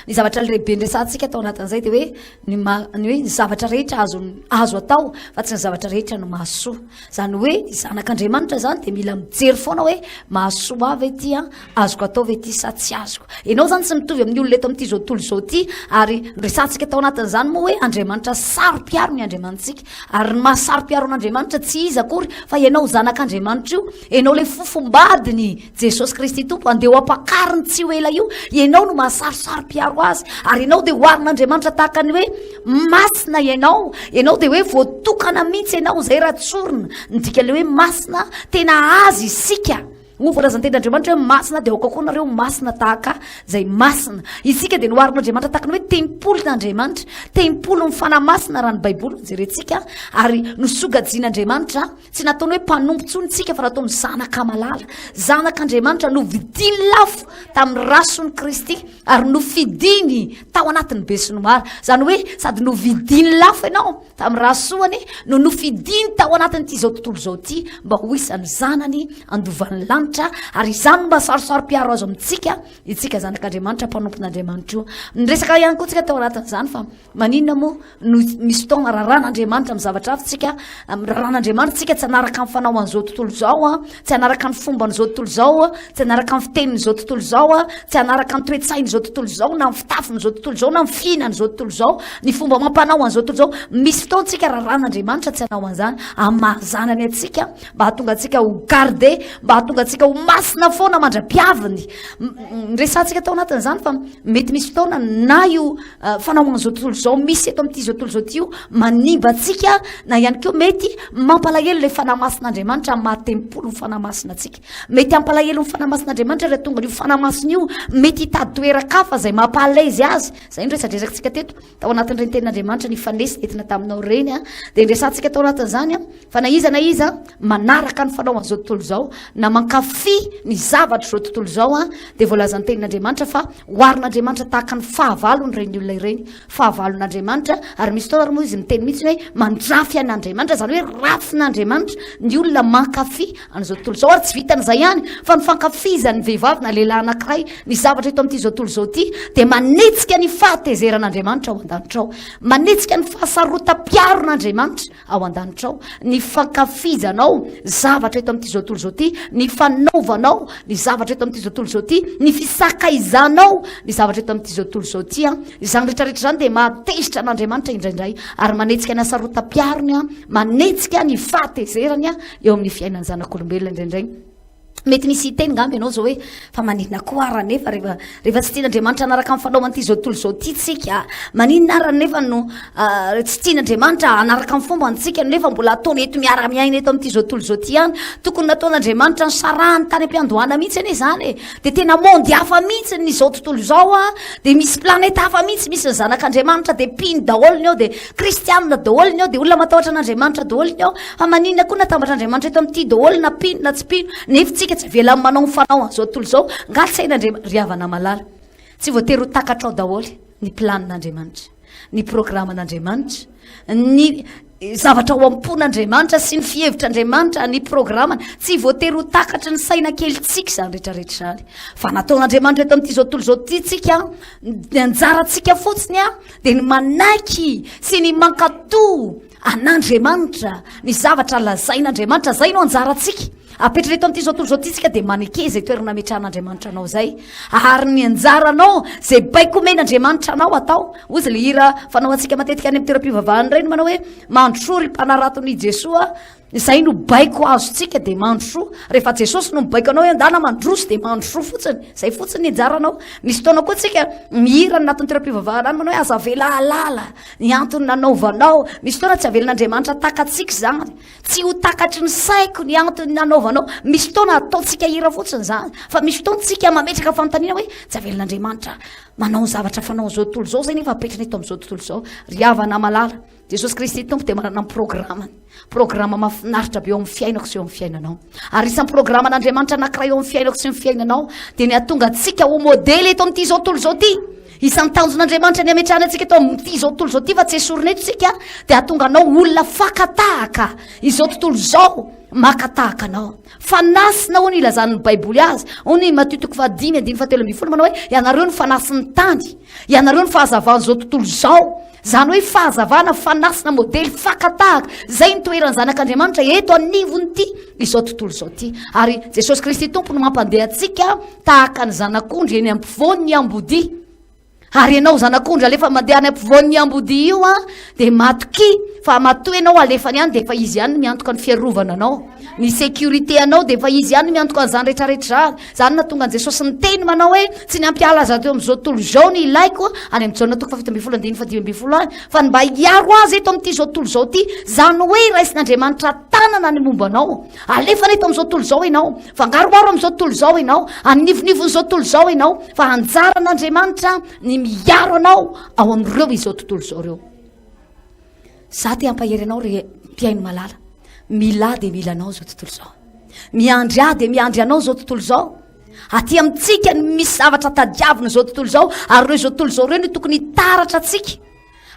ny zavatra lehibe ndresantsika atao anatin'izay de hoe ny zavatra rehetra azo atao fa tsy ny zavatra rehetra no mahasoa zany hoe zanak'andriamanitra zany de mila mijery foana hoe mahasoa avy ety azoko atao ve ty sa tsy azoko ianao zany tsy mitovy amin'ny olona eto amin'ity zao tontolo zao ty ary resantsika atao anatin'izany moa hoe andriamanitra saro-piaro ny andriamanitsika ary ny mahasaro-piaro n'andriamanitra tsy izy akory fa ianao zanak'andriamanitra io ianao le fofombadiny Jesosy Kristy tompo andeha ampakariny tsy ho ela io ianao no mahasaro-piaro azy ary ianao de hoarin'andriamanitra tahaka ny hoe masina ianao de hoe voatokana mihitsy ianao zay raha tsorona nydika le hoe masina tena azy isika vorazanten'andriamanitra hoe masina de aoka koa nareo masina tahaka zay masina isika de noarin'andriamanitra tahaka ny hoe tempolo n'andriamanitra tempolo ny fanamasina raha ny baiboly jerentsika ary nosogajian'andriamanitra tsy nataony hoe mpanompontsonytsika fa nataony zanaka malala zanak'andriamanitra no vidiny lafo tamin'ny rason'ny Kristy ary no fidiny tao anatin'ny be sy no mara zany hoe sady no vidiny lafo ianao tamin'ny rasoany no nofidiny tao anatin'ity zao tontolo zao ty mba ho isan'ny zanany andovan'ny lanitra ary izany mba sarosaro-piaro azo amintsika itsika zanak'andriamanitra mpanompon'andriamanitra io nyresaka ihany koa tsika tao anatin'izany fa maninona moa no misy fotoana raharan'andriamanitra amin'ny zavatra avy tsika raharan'andriamanitra tsika tsy anaraka amin'ny fanao an'izao tontolo zao tsy anaraka ny fomba n'izao tontolo zao tsy anaraka ny fitenin'izao tontolo zao tsy anaraka ny toetsain'izao tontolo zao na ny fitafin'izao tontolo zao na ny fihinan'izao tontolo zao ny fomba mampanao an'izao tontolo zao misy fotoantsika raharan'andriamanitra tsy anao an'izany amin'ny mahazanany atsika mba hahatonga atsika ho garde mba hahatonga atsika antsika ho masina foana mandra-piaviny resantsika tao anatin'izany fa mety misy fotoana na io fanahoana zao tontolo zao misy eto amin'ity zao tontolo zao ty io manimba atsika na ihany keo mety mampalahelo le fanamasin'Andriamanitra mahatempolo ny fanamasin atsika mety ampalahelo ny fanamasin'Andriamanitra raha tonga io fanamasina io mety hitady toerakafa zay mampahalezy azy zay ndresadresakantsika teto tao anatin'ireny tenin'Andriamanitra ny fanesy entina taminao reny de ndresantsika tao anatin'izany fa na iza manaraka ny fanaovana zao tontolo zao na mankafy ny zavatra zao tontolo zao de voalazan'ny tenin'Andriamanitra fa hoarin'Andriamanitra tahaka ny fahavalony reny olona ireny fahavalon'Andriamanitra ary misy fotoana moa izy miteny mihitsy hoe mandrafy an'Andriamanitra zany hoe rafin'Andriamanitra ny olona mankafy an'izao tontolo zao ary tsy vitan'izay ihany fa ny fankafizan'ny vehivavy na lehilahy anankiray ny zavatra eto amin'ity zao tontolo zao ty de manetsika ny fahatezeran'Andriamanitra ao an-danitra ao manetsika ny fahasarotam-piaron'Andriamanitra ao an-danitra ao ny fankafizanao zavatra eto amin'ity zao tontolo zao ty ny fanaovanao ny zavatra eto amin'ity zao tontolo zao ty ny fisakaizanao ny zavatra eto amin'ity zao tontolo zao ty izany rehetrarehetra zany de mahatezitra an'Andriamanitra indraindray ary manetsika ny asarotam-piarony manetsika ny fahatezerany eo amin'ny fiainany zanak'olombelona indraindray mety misy teny ngamby ianao zao hoe fa maninona koa ara nefa rehefa tsy tian'Andriamanitra anaraka amin'ny fanaovan'ity zao tontolo zao ty tsika maninona ara nefa no tsy tian'Andriamanitra anaraka amin'ny fomba antsika nefa mbola ataony eto miara-miaina eto amin'ity zao tontolo zao ty ihany tokony nataon'Andriamanitra ny sarahany tany am-piandohana mihitsy ane zany de tena monde hafa mihitsy ny zao tontolo zao de misy planeta hafa mihitsy misy ny zanak'Andriamanitra de pino daholony ao de kristianina daholony ao de olona matahotra an'Andriamanitra daholony ao fa maninona koa natambatr'Andriamanitra eto amin'ity daholony na pino na tsy pino nefa tsika tsy avela manao ny fanao zao tontolo zao ngatsairyavana malala tsy voatery ho takatra ao daholy ny planin'Andriamanitra ny programan'Andriamanitra ny zavatra ao am-pon'Andriamanitra sy ny fihevitr'Andriamanitra ny programany tsy voatery ho takatra ny saina kelitsika zany rehetrarehetra zany fa nataon'Andriamanitra eto amin'ity zao tontolo zao ty tsika ny anjarantsika fotsiny de ny manaiky sy ny mankatò an'Andriamanitra ny zavatra lazain'Andriamanitra zay no anjarantsika apetra reto amin'ity zao tontolo zao ty tsika de maneke zay toerana metrahan'Andriamanitra anao zay ary ny anjaranao zay baiko omen'Andriamanitra anao atao ozy le hira fanao antsika matetika any amin'ny toeram-pivavahany reny manao hoe mandrosoa ry mpanaraton'i Jesoa zay no baiko azotsika de mandrosoa rehefa Jesosy no mibaiko anao hoe andana mandroso de mandrosoa fotsiny zay fotsiny ny anjaranao misy fotoana koa tsika mihira anatin'ny toeram-pivavahana any manao hoe azavela alala ny antony nanaovanao misy fotoana tsy avelan'Andriamanitra takatsika zany tsy ho takatry ny saiko ny antony nanaovanao misy fotoana ataontsika hira fotsiny zany fa misy fotoana tsika mametraka fanontaniana hoe tsy avelan'Andriamanitra manao zavatra fanao zao tontolo zao zay nefa apetrana eto amin'izao tontolo zao ry havana malala Jesosy Kristy tompo de manana ny programa mafinaritra be eo amin'ny fiainako sy eo amin'ny fiainanao ary isan'ny programan'Andriamanitra anankiray eo amin'ny fiainako sy ny fiainanao de ny atonga antsika ho modely eto amin'ity zao tontolo zao ty isan'ny tanjon'Andriamanitra ny ametrahana antsika eto amin'ity zao tontolo zao ty fa tsy esorina eto tsika de atonga anao olona fakatahaka izao tontolo zao makatahaka anao fanasina ho ny ilazan'ny baiboly azy ho ny Matthieu 5:17 manao hoe ianareo ny fanasin'ny tany ianareo ny fahazavana zao tontolo zao zany hoe fahazavana fanasina modely fakatahaka zay ny toeran'ny zanak'Andriamanitra eto anivonyity izao tontolo zao ty ary Jesosy Kristy tompo no mampandeha atsika tahaka ny zanak'ondry eny ampovoany ambody ary ianao zanak'ondry alefa mandeha any ampovoany ambody io de matoky fa matoy ianao alefany ihany de fa izy ihany miantoka ny fiarovana anao ny sécurité anao de fa izy ihany miantoka an'izany rehetrarehetra zany natonga an Jesosy ny teny manao hoe tsy ny ampiala azy teo amin'izao tontolo zao ny ilaiko any amin'ny Jaona 7:15 fa ny mba hiaro azy eto amin'ity zao tontolo zao ty zany hoe raisin'Andriamanitra tanana ny momba anao alefana eto amin'izao tontolo zao ianao fa ngaroaro amin'izao tontolo zao ianao anivonivon'izao tontolo zao ianao fa anjaran'Andriamanitra ny miaro anao ao amin'ireo izao tontolo zao reo za te hampahery anao re mpiaino malala mila de mila anao zao tontolo zao miandry de miandry anao zao tontolo zao aty amintsika misy zavatra tadiavina zao tontolo zao ary reo zao tontolo zao reo no tokony taratra atsika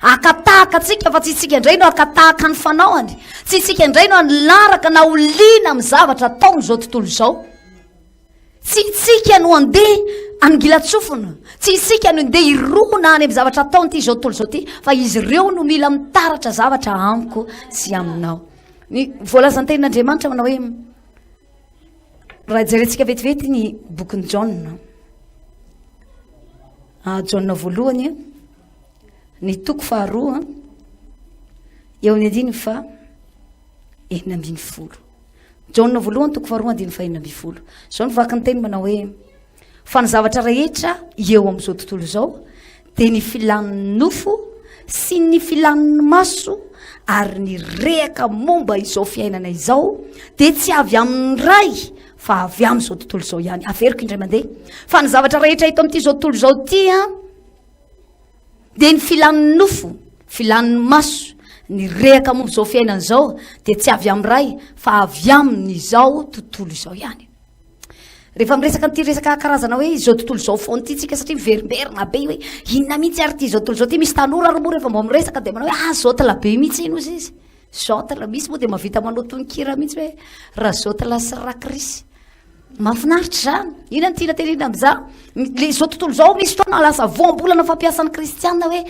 akatahaka atsika fa tsy tsika indray no akatahaka ny fanaoany tsy tsika indray no anlaraka na olina amin'ny zavatra ataony zao tontolo zao tsy tsika no andeha angilatsofona tsy isika no ndeha irona any amin'ny zavatra ataonyity zao tontolo zao ty fa izy ireo no mila mitaratra zavatra amiko sy aminao ny voalazan'ny tenin'Andriamanitra manao hoe raha jerentsika vetivety ny bokin'ny Jaona Jaona voalohany ny toko faharoa eo ny 9:40 Jaune voalohany toko faharoa andiny fahina ambifolo zao ny vaky ny teny manao hoe fa ny zavatra rehetra eo amin'izao tontolo zao de ny filan'ny nofo sy ny filan'ny maso ary ny rehaka momba izao fiainana izao de tsy avy amin'ny ray fa avy amin'izao tontolo zao ihany averiko indray mandeha fa ny zavatra rehetra hito amin'ity zao tontolo zao ty de ny filan'ny nofo filan'ny maso ny rehaka momba izao fiainana izao de tsy avy amin'ny ray fa avy amin'izao tontolo izao ihany rehefa miresaka n'ity resaka karazana hoe izao tontolo izao foana ity tsika satria miverimberina be hoe inona mihitsy ary ty izao tontolo izao ty misy tanora ary moa rehefa mbo miresaka de manao hoe zao tala be mihitsy ino izy izy zao tala misy moa de mavita manao tononkira mihitsy hoe raha zao tala sy rakrisy mahafinaritra zany ina ny tiana tenena am'za le zao tontolo zao misy fotoana lasa voambolana fampiasan'ny kristiana hoe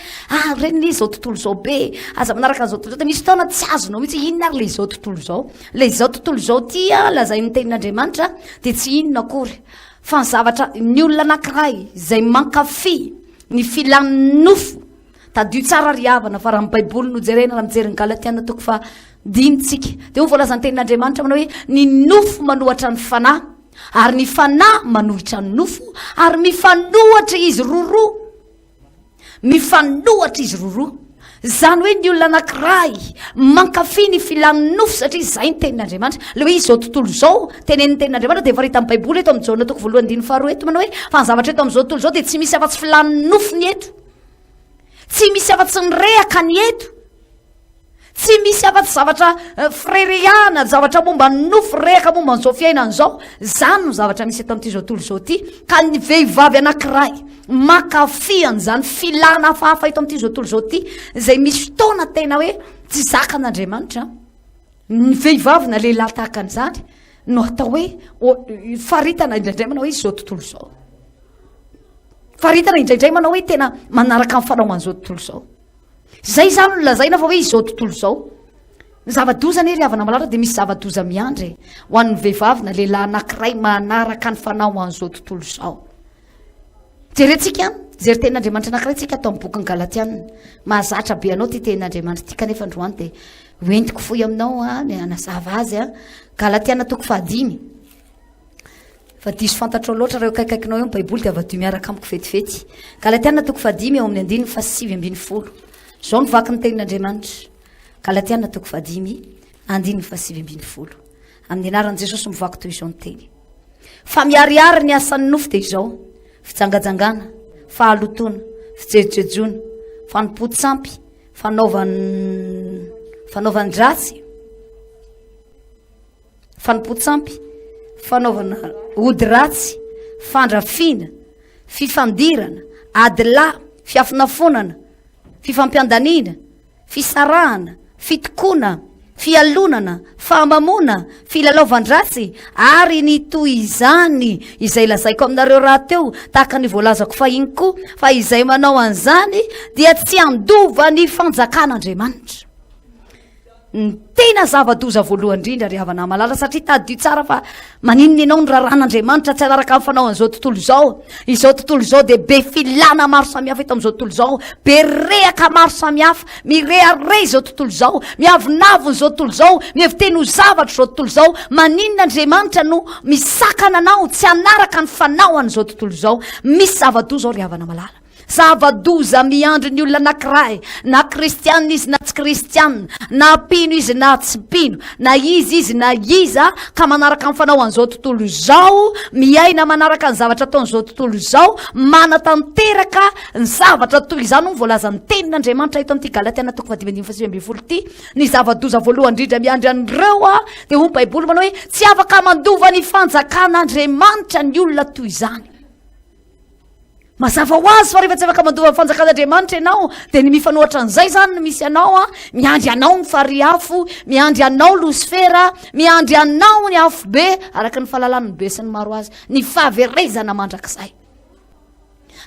reny le zao tontolo zao be aza manaraka an'izao tontolo zao de misy fotoana tsy azonao mihitsy inona ary le zao tontolo zao le zao tontolo zao ty lazay ny tenin'Andriamanitra de tsy inona akory fa ny zavatra ny olona anankiray zay mankafy ny filan'ny nofo tadio tsara ry havana fa raha ny baiboly no jerena raha mijery ny Galatiana toko fa dinitsika de ho voalaza ny tenin'Andriamanitra manao hoe ny nofo manohatra ny fanahy ary ny fanahy manohitra ny nofo ary mifanohatra izy roroa mifanohatra izy roroa zany hoe ny olona anankiray mankafy ny filan'ny nofo satria zay ny tenin'Andriamanitra le hoe izao tontolo zao tenen'ny tenin'Andriamanitra de efa rita amin'ny baiboly eto amin'ny Jaona toko voalohany andiny faharoa eto manao hoe fa ny zavatra eto amin'izao tontolo zao de tsy misy afa-tsy filan'ny nofo ny eto tsy misy afa-tsy ny rehaka ny eto tsy misy afa-tsy zavatra freriana zavatra momba ny nofo rehaka momba n'izao fiainana zao zany no zavatra misy eto amin'ity zao tontolo zao ty ka ny vehivavy anankiray makafian zany filana hafahafa eto amin'ity zao tontolo zao ty zay misy fotoana tena hoe tsy zakan'Andriamanitra ny vehivavy na lehilahy tahaka an'izany no atao hoe faritana indraindray manao hoe izao tontolo zao faritana indraindray manao hoe tena manaraka amin'ny fanaoman'izao tontolo zao zay zany no lazaina fa hoe izao tontolo zao ny zava-doza ny ry havana malara de misy zava-doza miandry ho an'ny vehivavy na lehilahy anankiray manaraka ny fanao an'izao tontolo zao jerentsika jery tenin'Andriamanitra anankiray tsika atao amin'ny boky ny Galatiana mahazatra be anao ty tenin'Andriamanitra ty kanefa androany de hoentiko foy aminao ny anazava azy Galatiana toko fahadimy fa diso fantatrao loatra reo kaikaikinao eo baiboly de avadio miaraka amiko fetifety Galatiana toko fahadimy eo amin'ny andiny fa 7:20 zao ny vaky ny tenin'Andriamanitra Galatiana toko fahadimy andiny fa 7:20 amin'ny anaran'i Jesosy mivaky toy izao ny teny fa miariary ny asan'ny nofo de izao fijangajangana fahalotona fijerijejona fanompotsyampy fanaovany dratsy fanompotsampy fanaovana ody ratsy fandrafina fifandirana adila fiafinafonana fifampiandanina fisarahana fitokona fialonana famamona filalaovandratsy ary ny toy izany izay lazaiko aminareo raha teo tahaka ny voalazako fahiny koa fa izay manao an'izany dia tsy andova ny fanjakan'Andriamanitra ny tena zava-doza voalohany indrindra ry havana malala satria tadio tsara fa maninona ianao ny raharan'Andriamanitra tsy anaraka amin'ny fanao an'izao tontolo zao izao tontolo zao de be filana maro samihafa eto amin'izao tontolo zao be rehaka maro samihafa mireare izao tontolo zao miavinavo n'izao tontolo zao mieviteny ho zavatra izao tontolo zao maninona Andriamanitra no misakana anao tsy anaraka ny fanao an'izao tontolo zao misy zava-doza ao ry havana malala zava-doza miandry ny olona anankiray na kristianina izy na tsy kristianina na pino izy na tsy pino na izy na iza ka manaraka amin'ny fanao an'izao tontolo zao miaina manaraka ny zavatra ataon'izao tontolo zao manatanteraka ny zavatra toy izany no voalaza ny tenin'Andriamanitra eto amin'ity Galatiana toko 5:20 ty ny zava-doza voalohany indrindra miandry an'ireo de ho baiboly manao hoe tsy afaka mandova ny fanjakan'Andriamanitra ny olona toy izany mazava ho azy fa rehefa tsy afaka mandova ny fanjakan'Andriamanitra ianao de ny mifanohatra an'izay zany no misy anao miandry anao ny fariafo miandry anao losifera miandry anao ny afo be araka ny fahalalany be sy ny maro azy ny fahaverezana mandrakizay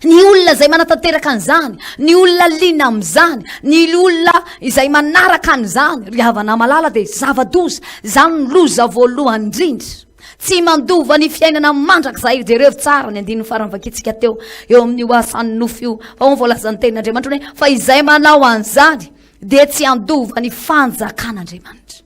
ny olona zay manatanteraka an'izany ny olona lina amin'izany ny olona izay manaraka an'izany ry havana malala de zava-doza zany ny loza voalohany indrindra tsy mandova ny fiainana mandrakizay jereo tsara ny andiny farany vakitsika teo eo amin'ny oasan'ny nofo io fa ho voalazan'ny tenin'Andriamanitra hoe fa izay manao an'izany de tsy andova ny fanjakan'Andriamanitra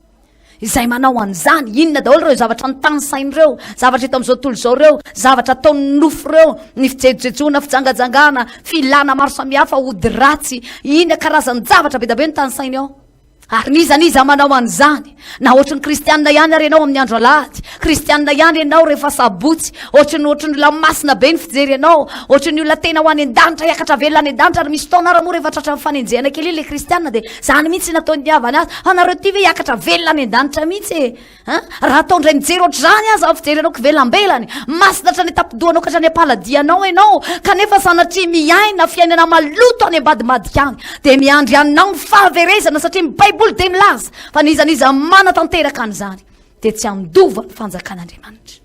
izay manao an'izany inona daholo reo zavatra nytany sainy reo zavatra eto am'izao tontolo zao reo zavatra ataony nofo reo ny fijejojejona fijangajangana filana maro samihafa ody ratsy ina karazany zavatra be da be ny tany sainy ao ary nizaniza manao an'izany na ohatrany kristianina ihany ary ianao amin'ny andro alahady kristianina ihany ianao rehefa sabotsy ohatrany olona masina be ny fijery ianao ohatrany olona tena ho any an-danitra hiakatra velona any an-danitra ary misy taona raha moa rehefa tratra mifanenjehana kely le kristianina dia zany mihitsy nataony niavany azy anareo ty ve hiakatra velona any an-danitra mihitsy raha ataondray mijery ohatr' zany azy ao fijery anao kivelambelany masina hatrany tapidohanao ka hatrany ampaladianao ianao kanefa sanatria miaina fiainana maloto any ambadimadika any dia miandry anao ny fahaverezana satria baiboly de milaza fa nizaniza mana tanteraka an'izany dia tsy andova ny fanjakan'Andriamanitra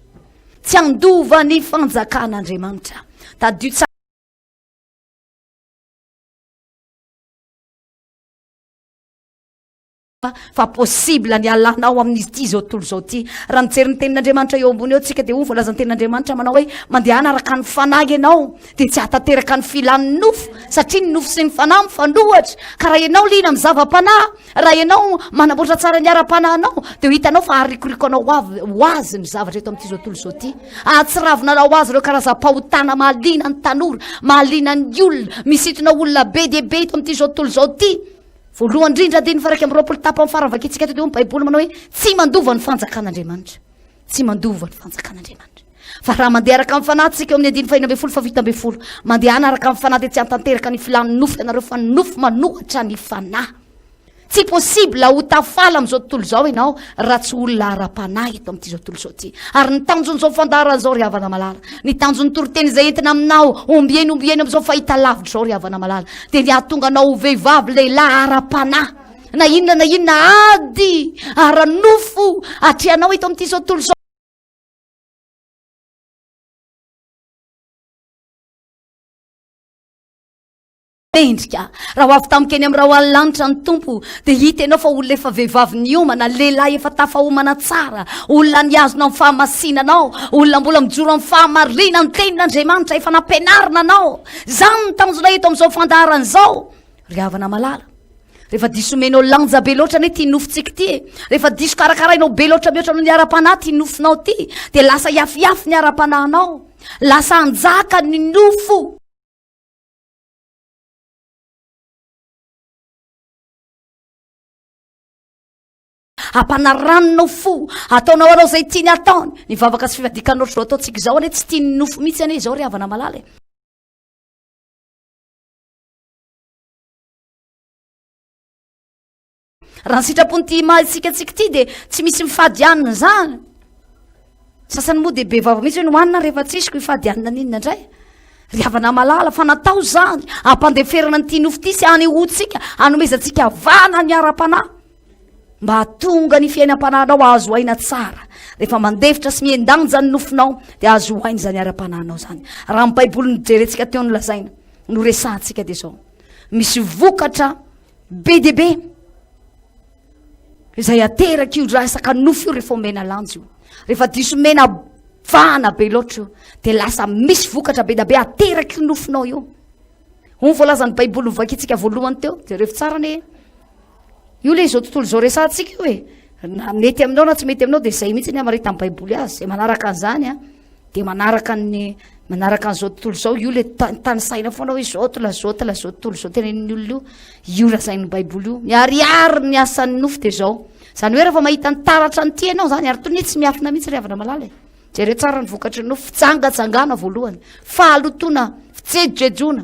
tsy andova ny fanjakan'Andriamanitra tadio fa possible ny alanao amin'izy ty zao tontolo zao ty raha mijery ny tenin'Andriamanitra eo ambony eo tsika dia voalaza ny tenin'Andriamanitra manao hoe mandeha anaraka ny fanahy ianao dia tsy hatateraka ny filan'ny nofo satria ny nofo sy ny fanahy mifanohatra ka raha ianao lina amin'ny zava-panahy raha ianao manamboatra tsara ny ara-panahinao dia ho hitanao fa arikoriko anao ho azy ny zavatra eto amin'ity zao tontolo zao ty atsiravonanao azy ireo karazam-pahotana mahaliana ny tanora mahaliana ny olona misitona olona be dia be eto amin'ity zao tontolo zao ty voalohany indrindra dia ny faraka amin'ny roapolo tapa amin'ny faravakitsika eto dia ny baiboly manao hoe tsy mandova ny fanjakan'Andriamanitra tsy mandova ny fanjakan'Andriamanitra fa raha mandeha araka amin'ny fanahy tsika eo amin'ny andiny fahina ambin'ny folo fa fito ambin'ny folo mandeha anaraka amin'ny fanahy dia tsy hantanteraka ny filan'ny nofo ianareo fa nofo manohatra ny fanahy tsy possible ho tafala amin'izao tontolo zao ianao raha tsy olona ara-panahy eto amin'ity zao tontolo zao ty ary ny tanjon'izao fandaharan'izao ry havana malala ny tanjon'ny toroteny izay entina aminao ombieny amin'izao fahita lavitra zao ry havana malala dia ny ahatonga anao ho vehivavy lehilahy ara-panahy na inona ady ara-nofo atreanao eto amin'ity zao tontolo zao endrika raha ho avy tamikeny amin'ny raha ho any lanitra ny tompo dia hita ianao fa olona efa vehivavy niomana lehilahy efa tafahomana tsara olona niazona amin'ny fahamasinanao olona mbola mijoro amin'ny fahamarina ny tenin'Andriamanitra efa nampianarina anao zany ny tanjona eto amin'izao fandaharan'izao ry havana malala rehefa diso omenao lanja be loatra ane ty nofontsika ty rehefa diso karakarainao be loatra mihoatra no ny ara-panahy ty nofonao ty dia lasa hiafiafy ny ara-panahinao lasa anjaka ny nofo ampanaranonao fo ataonao anao zay tiany ataony ny vavaka sy fifadikanao zao ataontsika zao ane tsy tiany nofo mihitsy ane zao ry havana malala raha ny sitrapony ty mahitsika tsika ty dia tsy misy mifadianina zany sasany moa dia be vava mihitsy hoe nohanina rehefa tsisiko ifadianina ninona indray ry havana malala fa natao zany ampandeferana ny ty nofo ty sy any hotsika anomezatsika vana ny ara-panahy mba hatonga ny fiainam-panahinao azo aina tsara rehefa mandefitra sy miendanja ny nofonao dia azo aina zany ara-panahinao zany raha ny baiboly nijerentsika teo nolazaina no resantsika dia zao misy vokatra be dia be izay ateraka io rasaka nofo io rehefa omena lanjo io rehefa diso mena vana be loatra io dia lasa misy vokatra be da be ateraka io nofonao io ho voalazany baiboly novakitsika voalohany teo dia rehefa tsara ne io le zao tontolo zao resantsika io na mety aminao na tsy mety aminao dia zay mihitsy ny amarita amin'ny baiboly azy zay manaraka an'izany dia manaraka an'izao tontolo zao io le tany saina foana hoe zao tontolo zao tenen'ny olona io razain'ny baiboly io miariary ny asan'ny nofo dia zao zany hoe rehefa mahita ny taratra ny ty ianao zany ary tony tsy miafina mihitsy ry havana malala jere tsara ny vokatra nofo fitsangatsangana voalohany fahalotona fijejojejona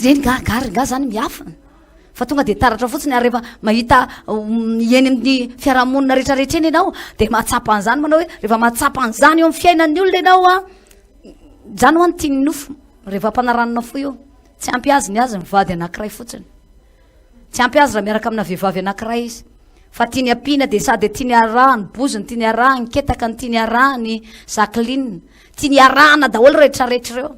zeny garinga zany miafina fa tonga dia taratra fotsiny ary rehefa mahita eny amin'ny fiarahamonina rehetrarehetra eny ianao dia mahatsapa an'izany manao hoe rehefa mahatsapa an'izany eo amin'ny fiainan'ny olona ianao zany ho any tiany nofo rehefa ampanaranona fo io tsy ampy azy ny azy mivady anankiray fotsiny tsy ampy azy raha miaraka amina vehivavy anankiray izy fa tiany ampiana dia sady tiany arahany boziny tiany arahany ketaka ny tiany arahany zaklinina tiany arahana daholo rehetrarehetra reo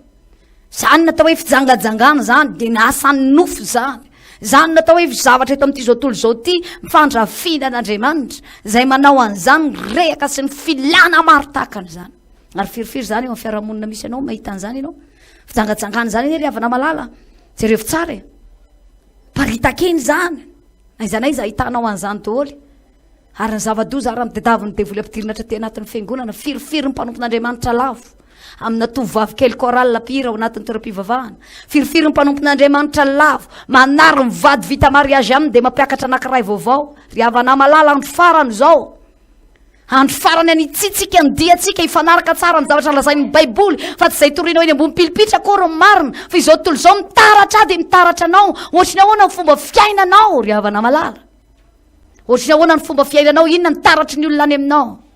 zany natao hoe fijangajangana zany dia naasany nofo zany natao hoe zavatra eto amin'ity zao tontolo zao ty mifandrafinan'Andriamanitra zay manao an'izany rehaka sy ny filana maro tahaka an'izany ary firifiry zany eo amin'ny fiarahamonina misy anao mahita an'izany ianao fijangajangana zany ry havana malala jereo tsara paritakeny zany aizanaiza ahitanao an'izany daholo ary ny zava-doza ary amidadaviny devoly ampidirina ty anatin'ny fiangonana firofiry ny mpanompon'andriamanitra lavo amina tovavy kely koral pira ao anatin'ny toeram-pivavahana firofiry ny mpanompon'andriamanitra lavo manary mivady vita mariazy aminy de mampiakatra anankiray vaovao ry havana malala andro farany zao andro farany anitsitsika andiatsika ifanaraka tsara ny zavatra lazain'ny baiboly fa tsy zay torina eny ambony pilipitra akory ny marina fa izao tontolo zao mitaratra de mitaratra anao ohatriny ahoana ny fomba fiainanao ry havana malala ohatriny ahoana ny fomba fiainanao inona ny taratry ny olona any aminao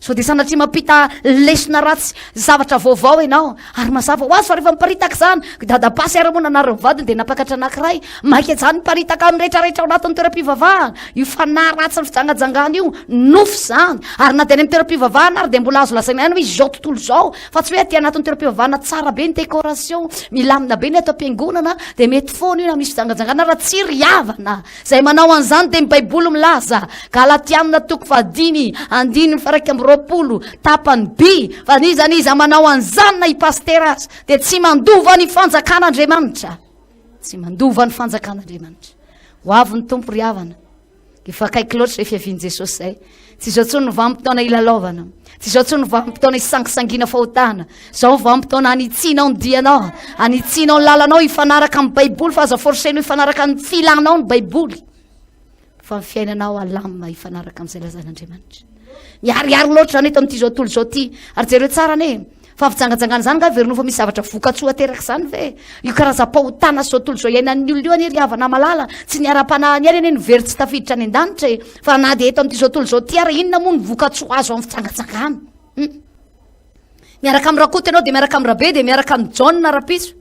so de sanatria mampita lesona ratsy zavatra vaovao ianao ary mazava ho azy fa rehefa miparitaka zany dadapasy ara-moana anary mivadiny de napakatra anankiray maika zany miparitaka amin'ny rehetrarehetra ao anatin'ny toeram-pivavahana io fanahy ratsy ny fijangajangana io nofo zany ary na de any amin'ny toeram-pivavahana ary de mbola azo lasaina ihany hoe izao tontolo zao fa tsy hoe aty anatin'ny toeram-pivavahana tsara be ny décoration milamina be ny atao am-piangonana de mety foana io na misy fijangajangana raha tsy ryavana zay manao an'izany de mibaiboly milaza galatianina toko fadimy andiny faraiky amby roapolo tapany by fa nizaniza manao an'izany na ipastera azy de tsy mandova ny fanjakan'andriamanitra tsy mandova ny fanjakan'andriamanitra ho avy ny tompo ry havana efa kaiky loatra zay fiaviany jesosy zay tsy zao tsony ny vanim-potoana ilalaovana tsy zao tsony ny vanim-potoana isangisangina fahotana zao vanim-potoana anitsinao ny dianao anitsinao ny lalanao ifanaraka amin'ny baiboly fa aza forsenao ifanaraka ny filanao ny baiboly fa ny fiainanao alamina ifanaraka amin'izay lazan'andriamanitra miariary loatra zany eto amin'ity zao tontolo zao ty ary jereo tsara ane fa fijangajangana zany nga verino fa misy zavatra vokatsoa ateraka zany ve io karaza-pahotana zao tontolo zao iainan'ny olona io any ry havana malala tsy niara-panahany any eny very tsy tafiditra any an-danitra e fa na de eto amin'ity zao tontolo zao ty ary inona moa ny vokatsoa azo amin'ny fijangajangana miaraka amin'ny rakoto ianao de miaraka amin'ny rabe de miaraka amin'ny jaune rapiso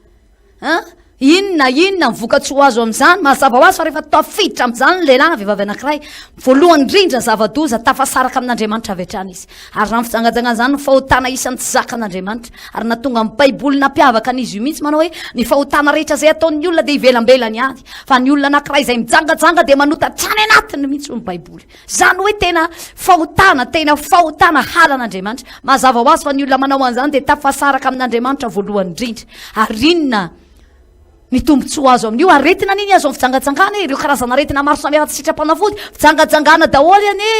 inona ny vokatsoa azo amin'izany mazava ho azy fa rehefa tafiditra amin'izany ny lehilahy na vehivavy anankiray voalohany indrindra zava-doza tafasaraka amin'andriamanitra avy hatrany izy ary raha fijangajangana zany ny fahotana isan'ny tsy zakan'andriamanitra ary natonga amin'ny baiboly nampiavaka an'izy io mihitsy manao hoe ny fahotana rehetra zay ataon'ny olona de ivelambelany any fa ny olona anankiray zay mijangajanga de manotatrany anatiny mihitsy ny baiboly zany hoe tena fahotana halan'andriamanitra mazava ho azy fa ny olona manao an'izany de tafasaraka amin'andriamanitra voalohany indrindra ary inona ny tombotsoa azo amin'io aretina niny azo amin'ny fijangajangana ireo karazana aretina maro samihafa tsy sitrapanafody fijangajangana daholy ane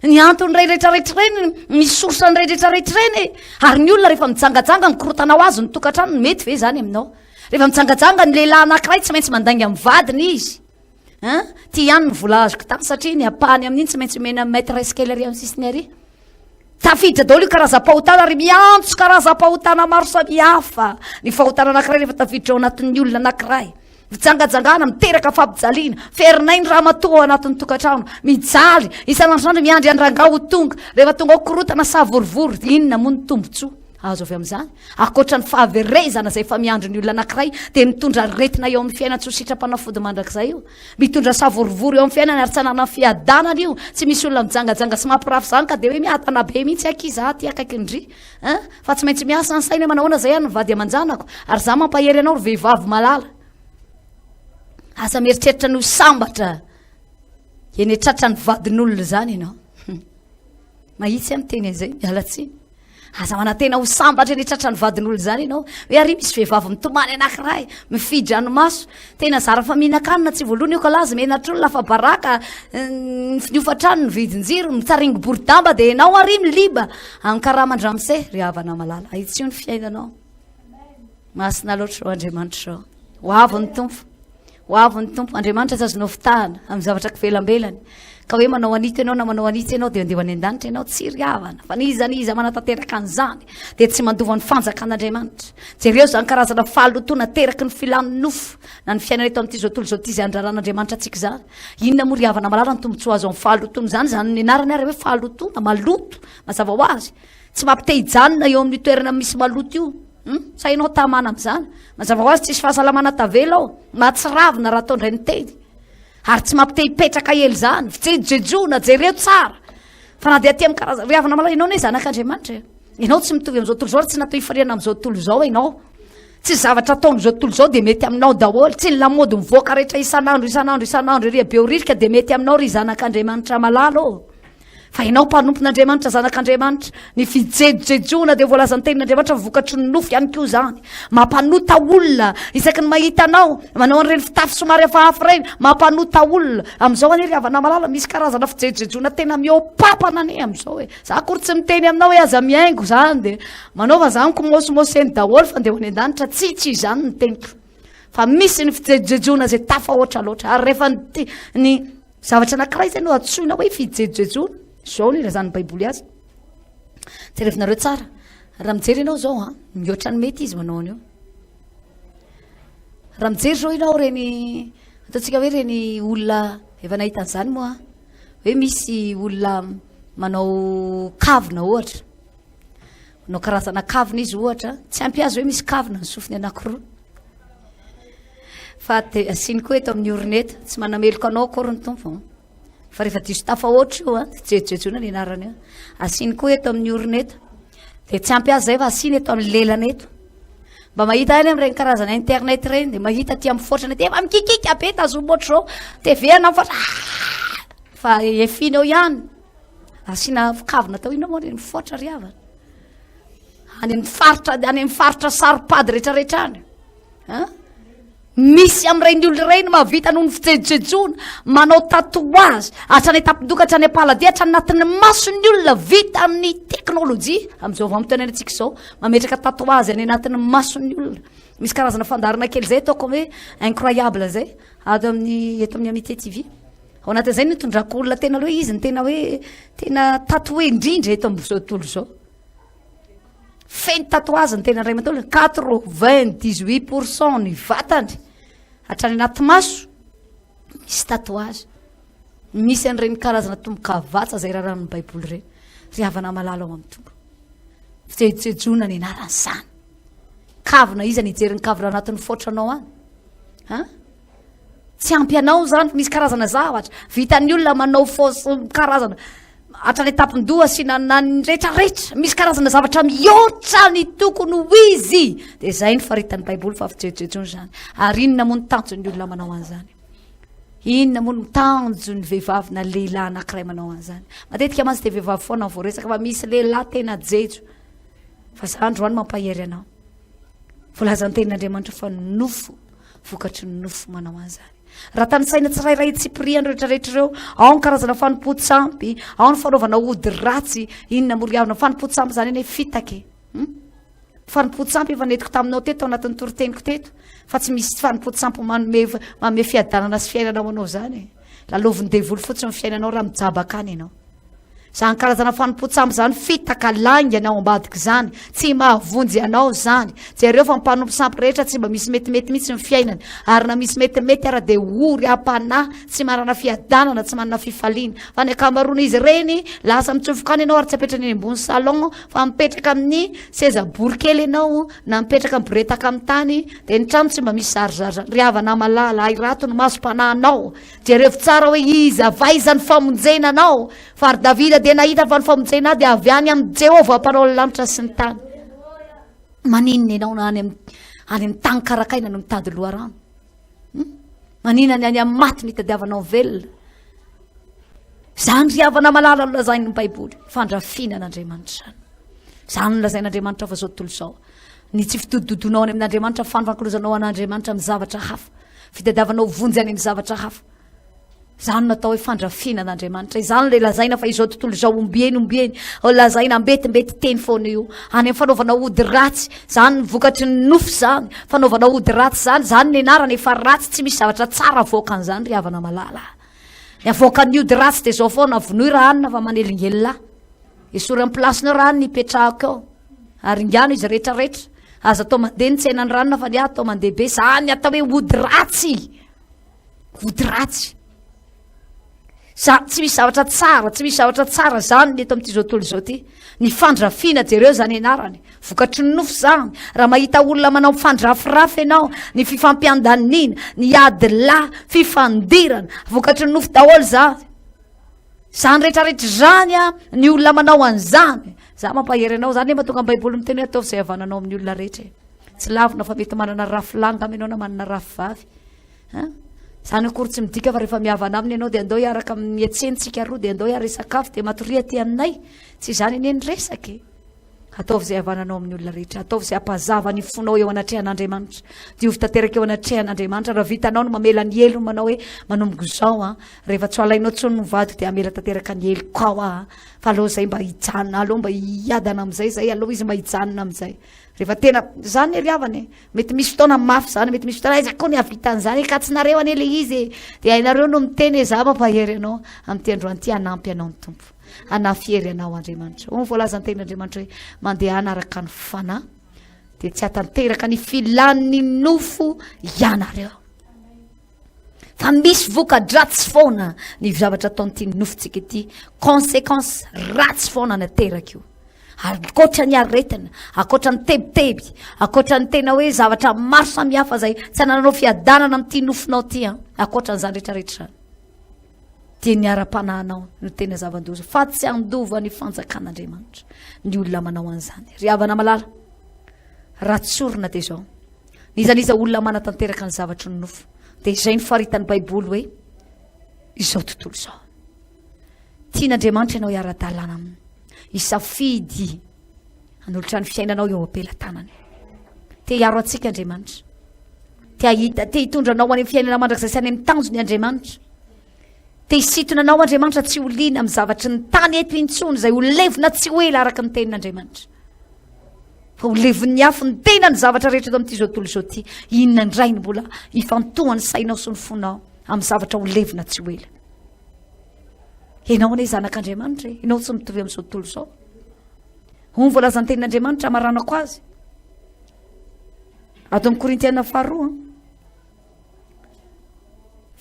ny antony ray rehetrarehetra reny misy sorsany ray rehetrarehetra reny ary ny olona rehefa mijangajanga ny korotanao azy ny tokantrano ny mety ve zany aminao rehefa mijangajanga ny lehilahy anankiray tsy maintsy mandainga amin'ny vadiny izy ty ihany ny vola azoko tany satria ny apahany amin'iny tsy maintsy mena maîtresse kely ary amin'ny sisiny ary tafiditra daholo io karaza-pahotana ary miantso karaza-pahotana maro samihafa ny fahotana anankiray rehefa tafiditra ao anatin'ny olona anankiray mijangajangana miteraka fampijaliana ferinainy raha matoa ao anatin'ny tokantrano mijaly isan'androandro miandry andrangah ho tonga rehefa tonga ao korotana savorivory inona moa ny tombotsoa azo avy amin'izany akoatra ny fahaverezana zay efa miandro ny olona anankiray de mitondra retina eo amin'ny fiainana tsy ho sitrapanafody mandrak'izay io mitondra savorivory eo amin'ny fiainana ary tsy anana fiadanana io tsy misy olona mijangajanga sy mampirafy zany ka de hoe miatana be mihitsy akiza ty akaikindry fa tsy maintsy miasa ny saina manahoana zay any vady aman-janako ary za mampahery anao ry vehivavy malala asa mieritreritra ny ho sambatra eny tratra ny vadin'olona zany ianao mahitsy amin'ny teny zay mialatsiny aza manantena ho sambatra eny tratra ny vadin'olona zany ianao hoe ary misy vehivavy mitomany anankiray mifidry anomaso tena zara fa mihinan-kanina tsy voalohany io kalazy menatr'olona fa baraka niofatrano ny vidinjiro mitaringy boridamba de enao ary miliba amin'ny karaha mandramose ry havana malala itsy io ny fiainanao masina loatra zao andriamanitra zao ho avy ny tompo ho avy ny tompo andriamanitra tsy azonao fitahana amin'ny zavatra kivelambelany ka hoe manao anity ianao na manao anity ianao de andeha any an-danitra ianao tsy ry havana fa nizaniza manatanteraka an'izany de tsy mandova ny fanjakan'andriamanitra jereo zany karazana fahalotona teraky ny filany nofo na ny fiainana eto amin'ity zao tontolo zao ty zay andraran'andriamanitra atsika zany inona moa ry havana malala ny tombotsoa azo amin'ny fahalotona zany zany ny anarany ary hoe fahalotona maloto mazava ho azy tsy mampitehijanona eo amin'ny toerana misy maloto io sa ianao tamana am'izany mazava ho azy tsisy fahasalamana tavela ao matsiravina raha ataondray ny teny ary tsy mampitehipetraka ely zany fijejona jereo tsara fa na de aty amin'ny karaza ry havana malala ianao ne zanak'andriamanitra ianao tsy mitovy am'izao tontolo zao tsy natao hifariana am'izao tontolo zao ianao tsy zavatra ataon'izao tontolo zao de mety aminao daholo tsy ny lamody mivoaka rehetra isan'andro iry be oririka de mety aminao ry zanak'andriamanitra malala ô fa ianao mpanompon'andriamanitra zanak'andriamanitra ny fijejojejona dia voalazan'ny tenin'andriamanitra vokatry ny nofo ihany koa zany mampanota olona isaky ny mahita anao manao an'ireny fitafy somary hafahafa ireny mampanota olona amin'izao any ry havana malala misy karazana fijejojejona tena miopapana ane amin'izao hoe za kory tsy miteny aminao hoe aza miaingo zany dia manaova zany ko mosomoseny daholo fa ndeha ho any an-danitra tsy zany ny teniko fa misy ny fijejojejona zay tafa oatra loatra ary rehefa ny zavatra anankiray zay no atsoina hoe fijejojejona zao ny razany baiboly azy jerevinareo tsara raha mijery ianao zao mihoatra ny mety izy manao an'io raha mijery zao ianao reny ataontsika hoe reny olona efa nahita an'izany moa hoe misy olona manao kavina ohatra manao karazana kavina izy ohatra tsy ampy azy hoe misy kavina ny sofiny anankiroa fa de asiny koa eto amin'ny orineta tsy manameloko anao akory ny tompo fa rehefa diso tafa oatra io jejojejona ny anarany io asiny koa eto amin'ny orineta de tsy ampy azy zay fa asiny eto amin'ny lelana eto mba mahita any am'ireny karazana internet reny de mahita ty amin'ny fotrany de efa mikikika be tazomoatra zao TV ana fotra fa efinao ihany asina kavina tao ina moa reny fotra riavana any amin'ny faritra saripady rehetrarehetra any misy am'ireny olona ireny mahavita noho ny fijejojejona manao tatouage hatrany tapidoka hatrany apalady hatrany anatin'ny mason'ny olona vita amin'ny teknôlôjia amin'izao vamotonany antsika zao mametraka tatouage any anatin'ny mason'ny olona misy karazana fandarana kely zay ataoko hoe incroyable zay eto amin'ny AMITIE TV ao anatin'izay nitondrako olona tena aloha izy ny tena hoe tena tatoué indrindra eto amin'izao tontolo zao feny tatouage ny tena ray mantolo 98% ny vatany hatrany anaty maso misy tatouage misy an'ireny karazana tombokavatsa zay raharano ny baiboly reny ry havana malala ao amin'ny tombo fijejojejona ny anarany zany kavina izy nijery ny kavina anatin'ny fotranao any tsy ampy anao zany misy karazana zavatra vitan'ny olona manao fosy karazana hatrany etapindoha sy nanany rehetrarehetra misy karazana zavatra mihoatra ny tokony ho izy de zay ny faritan'ny baiboly fa fijejojejona zany ary inona moa ny tanjony olona manao an'izany inona moa ny tanjony vehivavy na lehilahy anankiray manao an'izany matetika mantsy de vehivavy foana voaresaka fa misy lehilahy tena jejo fa za androany mampahery anao volazan'ny tenin'andriamanitra fa nofo vokatry ny nofo manao an'izany raha tanysaina tsirairay tsipiriany rehetrarehetra ireo ao ny karazana fanompotsampy ao ny fanaovana ody ratsy inona moriavina fanompotsampy zany eny fitake fanompotsampy efa netiko taminao teto ao anatin'ny toriteniko teto fa tsy misy fanompotsampy manome fiadanana sy fiainanao anao zany laloviny devoly fotsiny fiainanao raha mijabakany ianao zany karazana fanompotsampy zany fitaka langy anao ambadiky zany tsy mahavonjy anao zany jereo fa mpanompo sampy rehetra tsy mba misy metimety mihitsy ny fiainany ary na misy metimety ara de ory apanahy tsy manana fiadanana tsy manana fifaliana fa ny akamarona izy reny lasa mitsofokany ianao ary tsy apetrany eny ambony salon fa mipetraka amin'ny seza borikely ianao na mipetraka miboretaka amin'ny tany de ny trano tsy mba misy zarizarza ry havana malala airato ny maso-panahinao jereo tsara hoe izy avaizany famonjena anao fa ary davida de nahita fa ny famonjena de avy any amin'ny Jehova mpanao ny lanitra sy ny tany maninona ianao na any amin'ny tany karakaina no mitady loharano maninona any amin'ny maty mitadiavanao velona zany ry havana malala no lazainy baiboly fandrafinan'andriamanitra zany no lazain'andriamanitra fa zao tontolo zao ny tsy fitodidodonao any amin'andriamanitra fanfankolozanao an'andriamanitra amin'ny zavatra hafa fitadiavanao vonjy any amin'ny zavatra hafa zany natao hoe fandrafinan'andriamanitra izany le lazaina fa izao tontolo zao ombieny lazaina ambetimbety teny foana io any amin'ny fanaovana ody ratsy zany vokatry ny nofo zany fanaovana ody ratsy zany ny anarany efa ratsy tsy misy zavatra tsara avoakan'izany ry havana malala ny avoakan'ny ody ratsy de zao foana vonoy raha anina fa manelingelina esory amin'ny plasinao raha any nipetrahako ao ary ingano izy rehetrarehetra aza atao mandeha ny tsenany ranona fa ny atao mandeha be zany atao hoe ody ratsy tsy misy zavatra tsara tsy misy zavatra tsara zany ny eto amin'ity zao tontolo zao ty ny fandrafina jereo zany anarany vokatry ny nofo zany raha mahita olona manao fandrafirafy ianao ny fifampiandanina ny adila fifandirana vokatry ny nofo daholo zany rehetrarehetra zany ny olona manao an'izany za mampahery anao zany mahatonga baiboly miteny atao zay havananao amin'ny olona rehetra tsy lavina fa mety manana rafilanga aminao na manana rafy vavy zany akory tsy midika fa rehefa miavana aminy ianao de andao hiaraka mietsentsika roa de andao hiary sakafo de matoria ty aminay tsy zany eny resaky ataovy zay havananao amin'ny olona rehetra ataovy zay ampazava ny fonao eo anatrehan'Andriamanitra diovy tanteraka eo anatrehan'Andriamanitra raha vitanao no mamela ny elo manao hoe manomboka zao rehefa tsy alainao tsony no vady de amela tanteraka ny elo kao fa aloha zay mba hijanona aloha mba hiadana am'izay zay aloha izy mba hijanona am'izay rehefa tena zany ry havany mety misy fotoana mafy zany mety misy fotoana aiza koa ny avitan'izany ka tsy nareo ane le izy de ainareo no miteny za mampahery anao am'ty androany ty anampy anao ny tompo anafiery anao Andriamanitra o voalaza ny tenin'Andriamanitra hoe mandeha anaraka ny fanahy de tsy atanteraka ny filan'ny nofo ianareo fa misy voka-dratsy foana ny zavatra ataon'ity nofontsika ity conséquence ratsy foana nateraka io akoatra ny aretina akoatra ny tebiteby akoatra ny tena hoe zavatra maro samihafa zay tsy ananao fiadanana am'ty nofonao ty akoatra n'izany rehetrarehetra dia ny ara-panahinao no tena zavan-doza fa tsy andova ny fanjakan'Andriamanitra ny olona manao an'izany ry havana malala raha tsorina de zao nizaniza olona manatanteraka ny zavatry ny nofo de izay ny faritan'ny baiboly hoe izao tontolo zao tian'Andriamanitra ianao hiara-dalàna aminy isafidy hanolotra ny fiainanao eo ampelantanany te hiaro atsika Andriamanitra te hitondranao any fiainana mandrakizay sy any amin'ny tanjony Andriamanitra te hisitonanao Andriamanitra tsy holiana amin'ny zavatry ny tany eto intsony zay ho levina tsy ho ela araka ny tenin'Andriamanitra fa ho leviny afo ny tena ny zavatra rehetra eto amin'ity zao tontolo zao ty inona indray ny mbola hifantohany sainao sy ny fonao amin'ny zavatra ho levina tsy ho ela enao ane zanak'Andriamanitra enao tsy mitovy amin'izao tontolo zao ho voalaza ny tenin'Andriamanitra maranako azy ato amin'ny Korintiana 2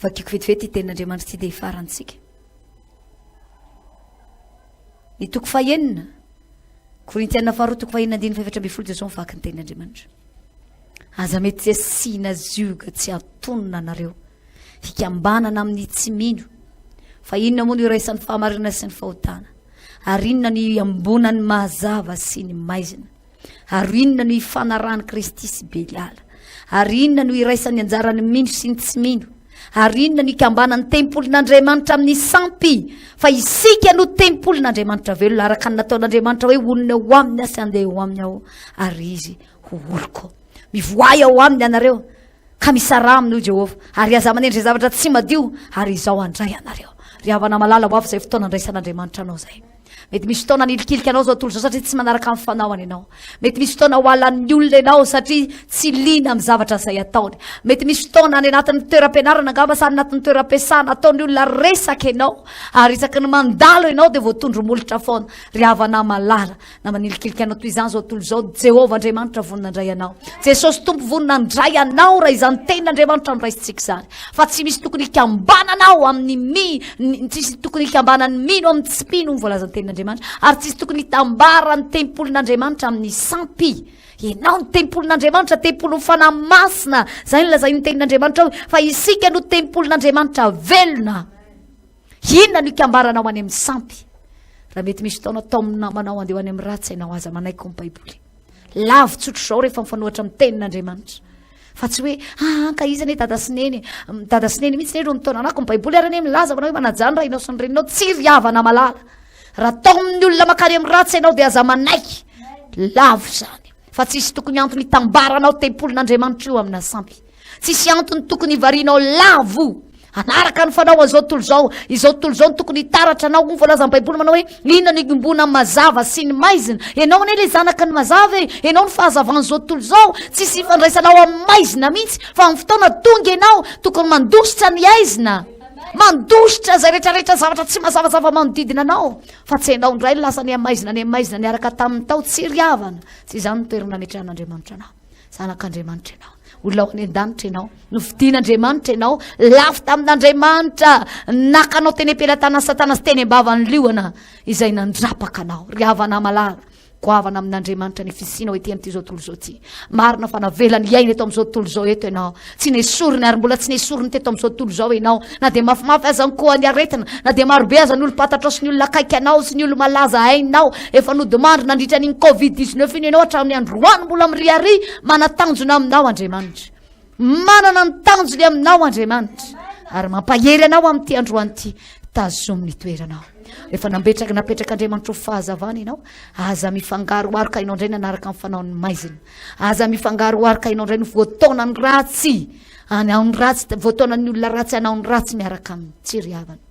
vakiko vetivety i tenin'Andriamanitra ty de hifarantsika ny toko fahenina Korintiana 2 toko fahenina andiny faefatra ambin'ny folo de zao mivaky ny tenin'Andriamanitra aza mety tsy asiana zioga tsy atonona anareo fikambanana amin'ny tsy mino fa inona moa no iraisan'ny fahamarinana sy ny fahotana ary inona ny ambonany mazava sy ny maizina ary inona no ifanarahany Kristy sy Beliala ary inona no iraisan'ny anjarany mino sy ny tsy mino ary inona no ikambanany tempolin'Andriamanitra amin'ny sampy fa isika no tempolin'Andriamanitra velona araka ny nataon'Andriamanitra hoe olona ho aminy asy andeha ho aminy aho ary izy ho oloko mivoay ao aminy anareo ka misara aminy Jehova ary aza manendry zavatra tsy madio ary izao andray anareo ry havana malala ho avy zay fotoana andraisan'Andriamanitra anao zay mety misy fotoana nilikiliky anao zao tontolo zao satria tsy manaraka amin'ny fanaony ianao mety misy fotoana ho alan'ny olona ianao satria tsy lina amin'ny zavatra zay ataony mety misy fotoana any anatin'ny toeram-pianarana angamba sa anatin'ny toeram-piasana ataon'ny olona resaka ianao ary isaky ny mandalo ianao de voatondro molotra foana ry havana malala na manilikiliky anao toy izany zao tontolo zao Jehova Andriamanitra vonina andray anao Jesosy tompo vonina andray anao raha izany tenin'Andriamanitra andraisitsika zany fa tsy misy tokony hikambananao amin'ny tsisy tokony hikambanany mino amin'ny tsy pino voalazany tenin'Andriamanitra ary tsisy tokony hitambara ny tempolin'Andriamanitra amin'ny sampy ianao ny tempolin'Andriamanitra tempolo fanahy masina zay ny lazay ny tenin'Andriamanitra fa isika no tempolin'Andriamanitra velona inona no hikambaranao any amin'ny sampy raha mety misy fotoana atao amin'ny namanao andeha any amin'ny ratsy ianao aza manaiky amin'ny baiboly lavitsotro zao rehefa mifanohatra amin'ny tenin'Andriamanitra fa tsy hoe ka izany dada sineny mihitsy ro mitona anako ny baiboly ary ane milaza manao hoe manajany raha inao sy ny reninao tsy ry havana malala raha tao amin'ny olona makany amin'ny ratsy ianao de aza manaiky lavo zany fa tsisy tokony antony hitambaranao tempolin'Andriamanitra io amina sampy tsisy antony tokony hivarianao lavo anaraka ny fanao an'izao tontolo zao izao tontolo zao ny tokony hitaratra anao ho voalaza ny baiboly manao hoe inona ny ombona mazava sy ny maizina ianao ane le zanaka ny mazava ianao ny fahazavan'izao tontolo zao tsisy ifandraisanao amin'ny maizina mihitsy fa amin'ny fotoana tonga ianao tokony mandositra ny aizina mandositra zay rehetrarehetra zavatra tsy mazavazava manodidina anao fa tsy ianao ndray lasa ny amaizina ny araka tamin'ny tao tsy ry havana tsy izany notoerana ametrehan'Andriamanitra anao zanak'Andriamanitra ianao olona ao any an-danitra ianao novidian'Andriamanitra ianao lafy tamin'Andriamanitra nakanao teny am-pelantanany satana sy teny ambavany liona izay nandrapaka anao ry havana malala goavana amin'Andriamanitra ny fisina hoe ty amin'ity zao tontolo zao ty marina fa navelany iaina eto amin'izao tontolo zao eto ianao tsy nesoriny ary mbola tsy nesoriny teto amin'izao tontolo zao ianao na de mafimafy azany koa ny aretina na de marobe aza ny olo patatra sy ny olona akaiky anao sy ny olo malaza hainao efa nodimandry nandritra n'iny COVID-19 iny ianao hatramin'ny androany mbola miriary manatanjona aminao Andriamanitra manana ny tanjony aminao Andriamanitra ary mampahery anao amin'ity androany ity tazominy toeranao rehefa napetraka andriamanitra ho fahazavana ianao aza mifangaroarika inao indray nanaraka amin'ny fanaony maizina aza mifangaroarika inao indray ny voataonany ratsy anaony ratsy voataonany olona ratsy anaony ratsy miaraka amin'ny tsiriavana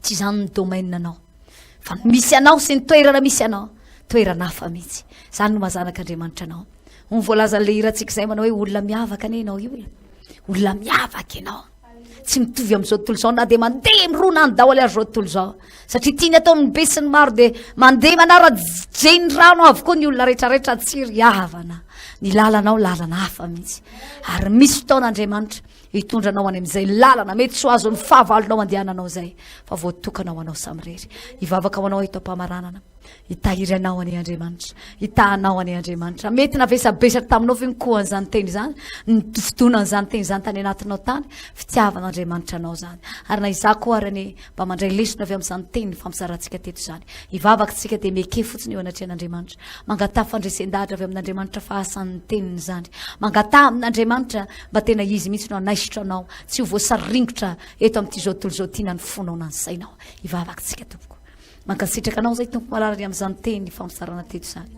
tsy zany ny domaine anao fa misy anao sy ny toerana misy anao toerana hafa mihitsy zany no mazanak'andriamanitra anao ny voalaza le iratsika izay manao hoe olona miavaka ane ianao io olona miavaka ianao tsy mitovy amin'izao tontolo izao na dia mandeha mirona andao ale azy zao tontolo izao satria tiany atao ny be sy ny maro dia mandeha manara-jeny rano avokoa ny olona rehetrarehetra tsy riavana ny lalanao lalana hafa mihitsy ary misy fotaon'andriamanitra hitondranao any amin'izay lalana mety tsy ho azo ny fahavalonao andehananao zay fa voatokanao anao samirery hivavaka ho anao hitam-pamaranana hitahiry anao any Andriamanitra hitahanao any Andriamanitra mety navesabesatra taminao fe nikoa an'izany teny zany ny fotoana an'izany teny zany tany anatinao tany fitiavan'Andriamanitra anao zany ary na izaho koa ary any mba mandray lesona avy amin'izany teny fampizarantsika teto zany hivavaka tsika dia meke fotsiny eo anatrehan'Andriamanitra mangatah fandresen-dahatra avy amin'Andriamanitra fahasan'ny teniny zany mangatah amin'Andriamanitra mba tena izy mihitsy no anaisitra anao tsy ho voasaringotra eto amin'ity zao tontolo zao tia na ny fonao na ny sainao hivavaka tsika tompoko mankasitraka anao zay tompo malarany amin'izany teny fampisarana teto zany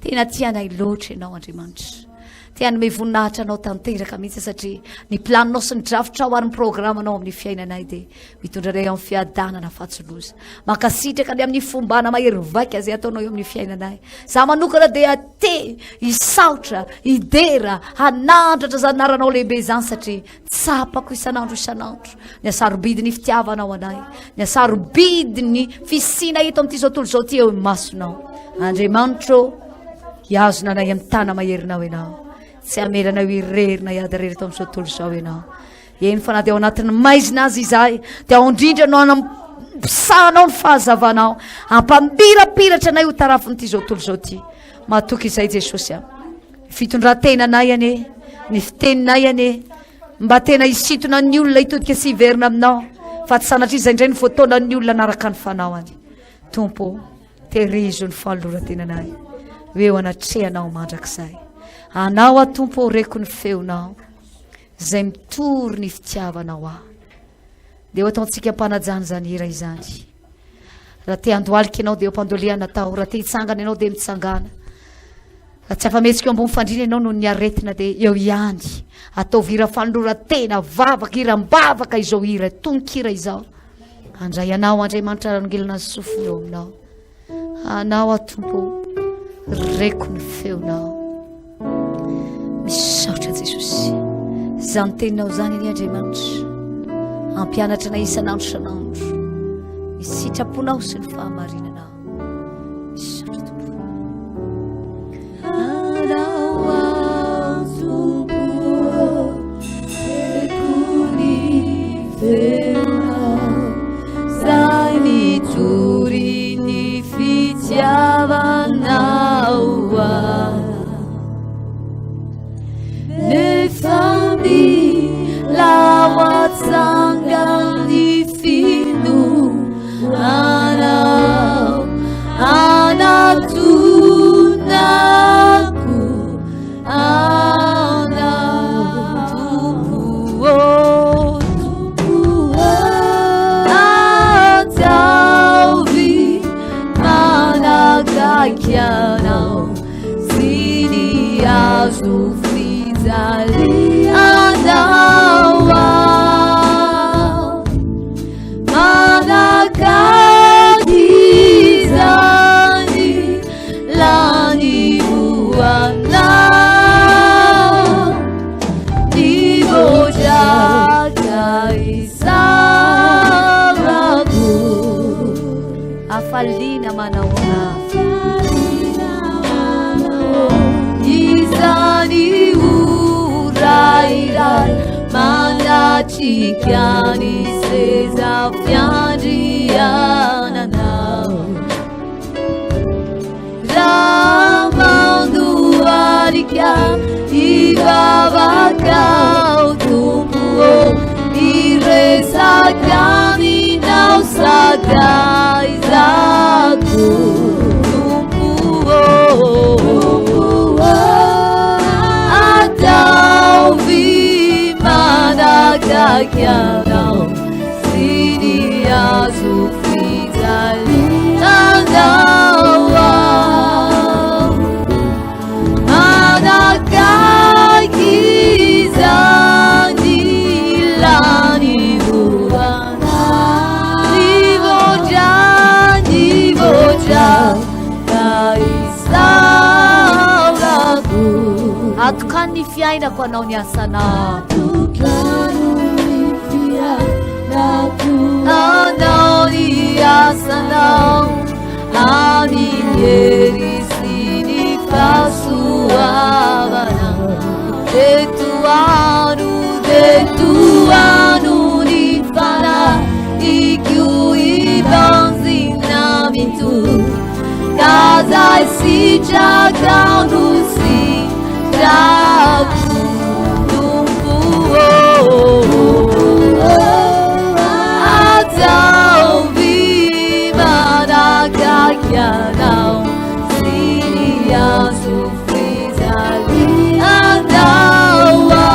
tena tianay loatra ianao Andriamanitra tiany mevoninahitra anao tanteraka mihitsy satria ny planinao sy ny drafitra ao ary ny programanao amin'ny fiainanay dia mitondranay amin'ny fiadanana fahatsoloza mankasitraka ny amin'ny fombana mahery vaika zay ataonao eo amin'ny fiainanay za manokana dia te hisaotra hidera hanandratra zany naranao lehibe zany satria tsapako isanandro ny asarobidy ny fitiavanao anay ny asarobidy ny fisina eto amin'ity zao tontolo zao ty eo masonao Andriamanitra hiazona anay amin'ny tana maherinao ianao tsy amelanao irerina hiady rery eto amin'izao tontolo zao ianao eny fa na dia ao anatin'ny maizina azy izay dia ao indrindra no anampisahanao ny fahazavanao ampambirapiratra anay ho tarafin'ity zao tontolo zao ty matoky izay Jesosy fitondran-tena anay ane ny fiteninay ane mba tena hisitona ny olona hitodika sy hiverina aminao fa tsy sanatria izay indray ny voataona ny olona naraka ny fanaoany tompo terizo ny fanoloran-tenanay eo anatrehanao mandrakizay anao a tompo reko ny feonao zay mitory ny fitiavanao dia ataontsika ampanajany zany hira izany raha te andoalika ianao dia ampandoliana tao raha te hitsangana ianao dia mitsangana raha tsy afametsika eo ambony fandrina ianao no ny aretina dia eo ihany atao vira fanoloran-tena vavaka hirambavaka izao hira tononkira izao andray anao Andriamanitra ranongelana ny sofiny eo aminao anao a tompo reko ny feonao misaotra Jesosy zany teninao zany any Andriamanitra ampianatra anay isanandro isanandro misitraponao sy ny fahamarinanao misaotra tompo anao ao tompo reko ny feonao zay mitory ny fitiavanao nefami lawatsangani finu anatunaku atauvi managakianau sini azufri Zali anawa manakadizani lani buana diboja kaisamaku afalina manawana izani Rai manachikiani sezafiandriana nao Ramandu alikia ivavaka utumpuo iresakami nao sakai zaku tumpuo Tauvi manaka manakakianao sini azo fijalianao manakakizani lanivuana nivoja kaisauraku atukani fiainako anao ni asanao anao ni asanao aminierisini fasuavana detuanu ni fana ikiu ibanzina mintu Kazai si jagau no si jagu tumpu atau viva na kakianau siria sufrizali andawa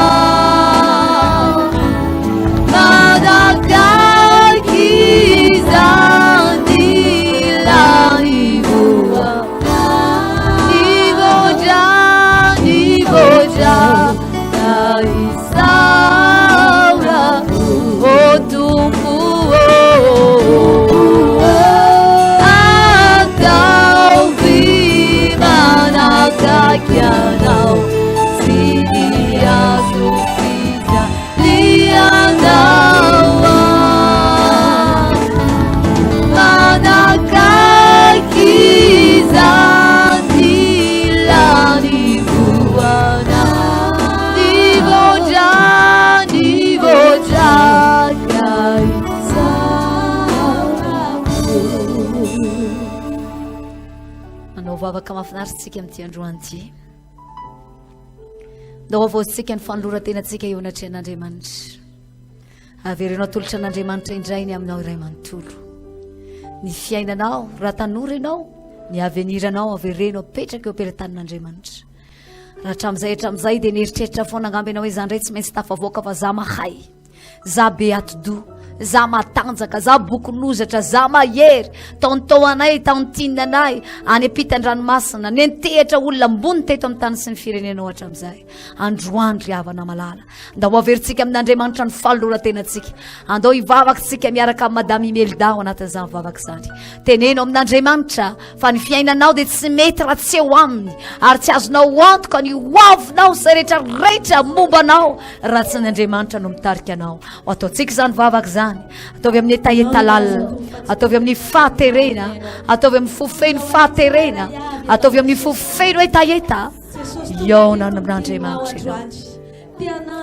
vavaka mahafinaritsika amin'ity androany ity ndao avaotsika ny fanoloran-tenantsika eo anatry an'Andriamanitra averenao atolotra an'Andriamanitra indray ny aminao iray manontolo ny fiainanao raha tanora ianao ny aveniranao averenao petraka eo ampelantanin'Andriamanitra raha hatramin'izay dia nieritreritra foana angamby ianao hoe za ndray tsy maintsy tafavoaka fa za mahay za be atodo za matanjaka za bokonozatra za mahery taontao anay taontinina anay any ampitan-dranomasina ny antehatra olona ambony teto amin'ny tany sy ny firenenao hatramin'izay androandry havana malala andao averintsika amin'Andriamanitra ny faloloran-tenantsika andao hivavakantsika miaraka amin'ny madame Imelda ao anatin'izany vavaka izany tenenao amin'Andriamanitra fa ny fiainanao dia tsy mety raha tsy eo aminy ary tsy azonao antoka ny hoavinao sy rehetrarehetra mombanao raha tsy ny Andriamanitra no mitarika anao ataontsika izany vavaka izany ataovy amin'ny etaetalalina ataovy amin'ny fahaterena ataovy amin'ny fofeny fahaterena ataovy amin'ny fofeno etaeta iona amin'Andriamanitra ianao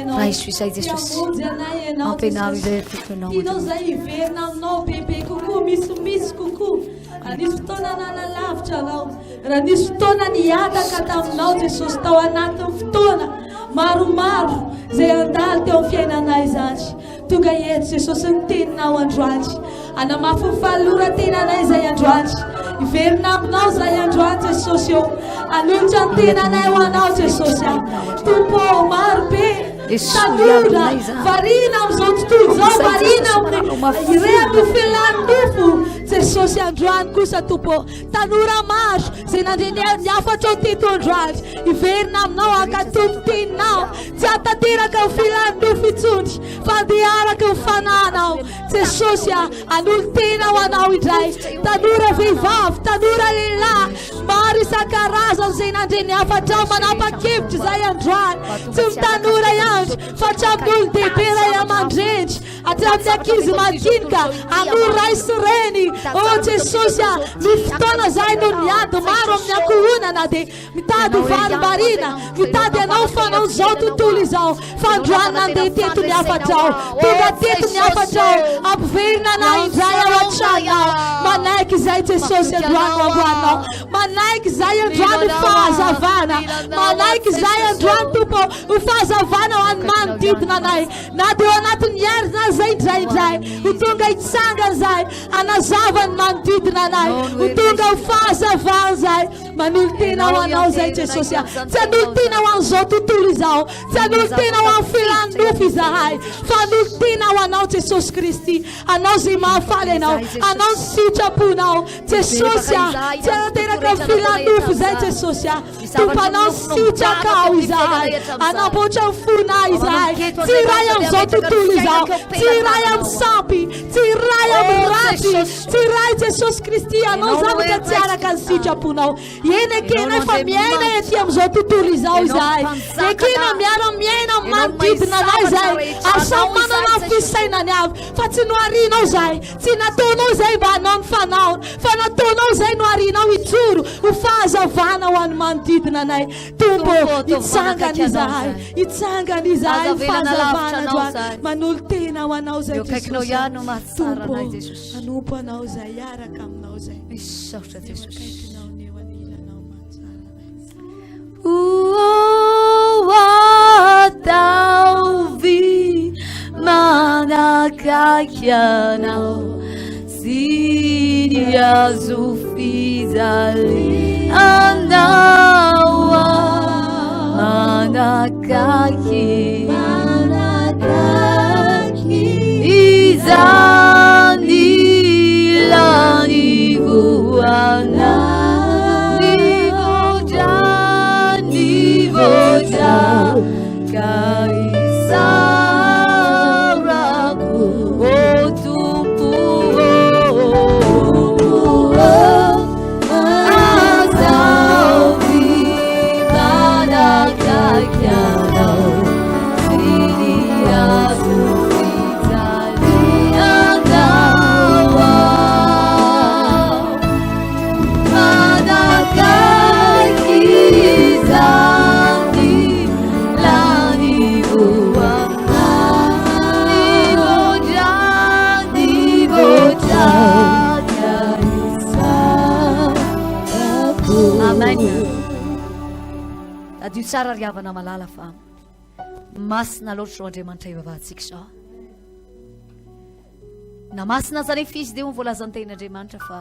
raha isoizay Jesosy ampenaro izay tokonao tinao zay iverina aminao bebe kokoa misimisy kokoa nisy fotoana nanalavitra anao raha nisy fotoana niadaka taminao Jesosy tao anatin'ny fotoana maromaro zay andalo teo amin'ny fiainanay izany tonga eto Jesosy ny teninao androany anamafy ny fahalora-tenanay zay androany iverina aminao zay androany Jesosy eo anolotra ny tenanay ho anao Jesosy tompo maro be tanora varina amin'izao tontolo zao varina ireo amin'ny fialan-dofo Jesosy androany kosa tompo tanora maro zay niafatra ao teto androany iverina aminao akatompo teninao tsy atateraka ny fialan-dofo itsony fa andeha araka ny fananao Jesosy anolo tena ho anao indray tanora vehivavy tanora lehilahy maro isan-karazany zay nandre niafatra ao manapa-kevitra zay androany tsy mitanora ihany fa hatramin'olo dehibe ray aman-dreny hatramin'ny ankizy madinika anolo ray sy reny o Jesosy ny fotoana zay no niady maro amin'ny ankohonana dia mitady varim-barina mitady anao fanao zao tontolo izao fa androany nandeha teto niafatra ao tonga teto niafatra ao ampiverina anao indray ao an-tranao manaiky izay Jesosy androany amboanao manaiky izay androany fahazavana manaiky izay androany tompo ho fahazavana ho any manodidina anay na dia ao anatin'ny herina zay indraindray ho tonga hitsanga zay zay anazava ny manodidina anay ho tonga ho fahazavana zay manolo tena ho anao zay Jesosy tsy hanolo tena ho an'izao tontolo izao tsy hanolo tena ho amin'ny filanofo izahay fa hanolo tena ho anao Jesosy Kristy anao zay mahafaly anao anao sitraponao Jesosy tsy anateraka ny filanofo zay Jesosy tompanao sitraka ao izahay anamboatra ny fona izahay tsy ray amin'izao tontolo izao tsy ray amin'ny sampy tsy ray amin'ny ratsy tsy ray Jesosy Kristy anao zavatra tsy araka ny sitraponao eny ekena efa miaina ety amin'izao tontolo izao izahay ekena miara-miaina amin'ny manodidina anay zay asa manana ny fisainany avy fa tsy noharianao zay tsy nataonao zay mba hanao ny fanaony fa nataonao zay noharianao ijoro ho fahazavana ho an'ny manodidina anay tompo itsangana izahay itsangana izahay ny fahazavana androany manolo tena ho anao zay Jesosy tompo anompo anao zay iaraka aminao zay misaotra Jesosy Ataovi manakakianao Sinia zufizali anawa manakaki izani lani buana Nivoja kaisaraku otumpu azawi manakakiana sinia sufitali anawa manakakiza adio tsara riavana malala fa masina loatra ro Andriamanitra ivavahantsika zao na masina zany fizy dia ho voalazany tegn'Andriamanitra fa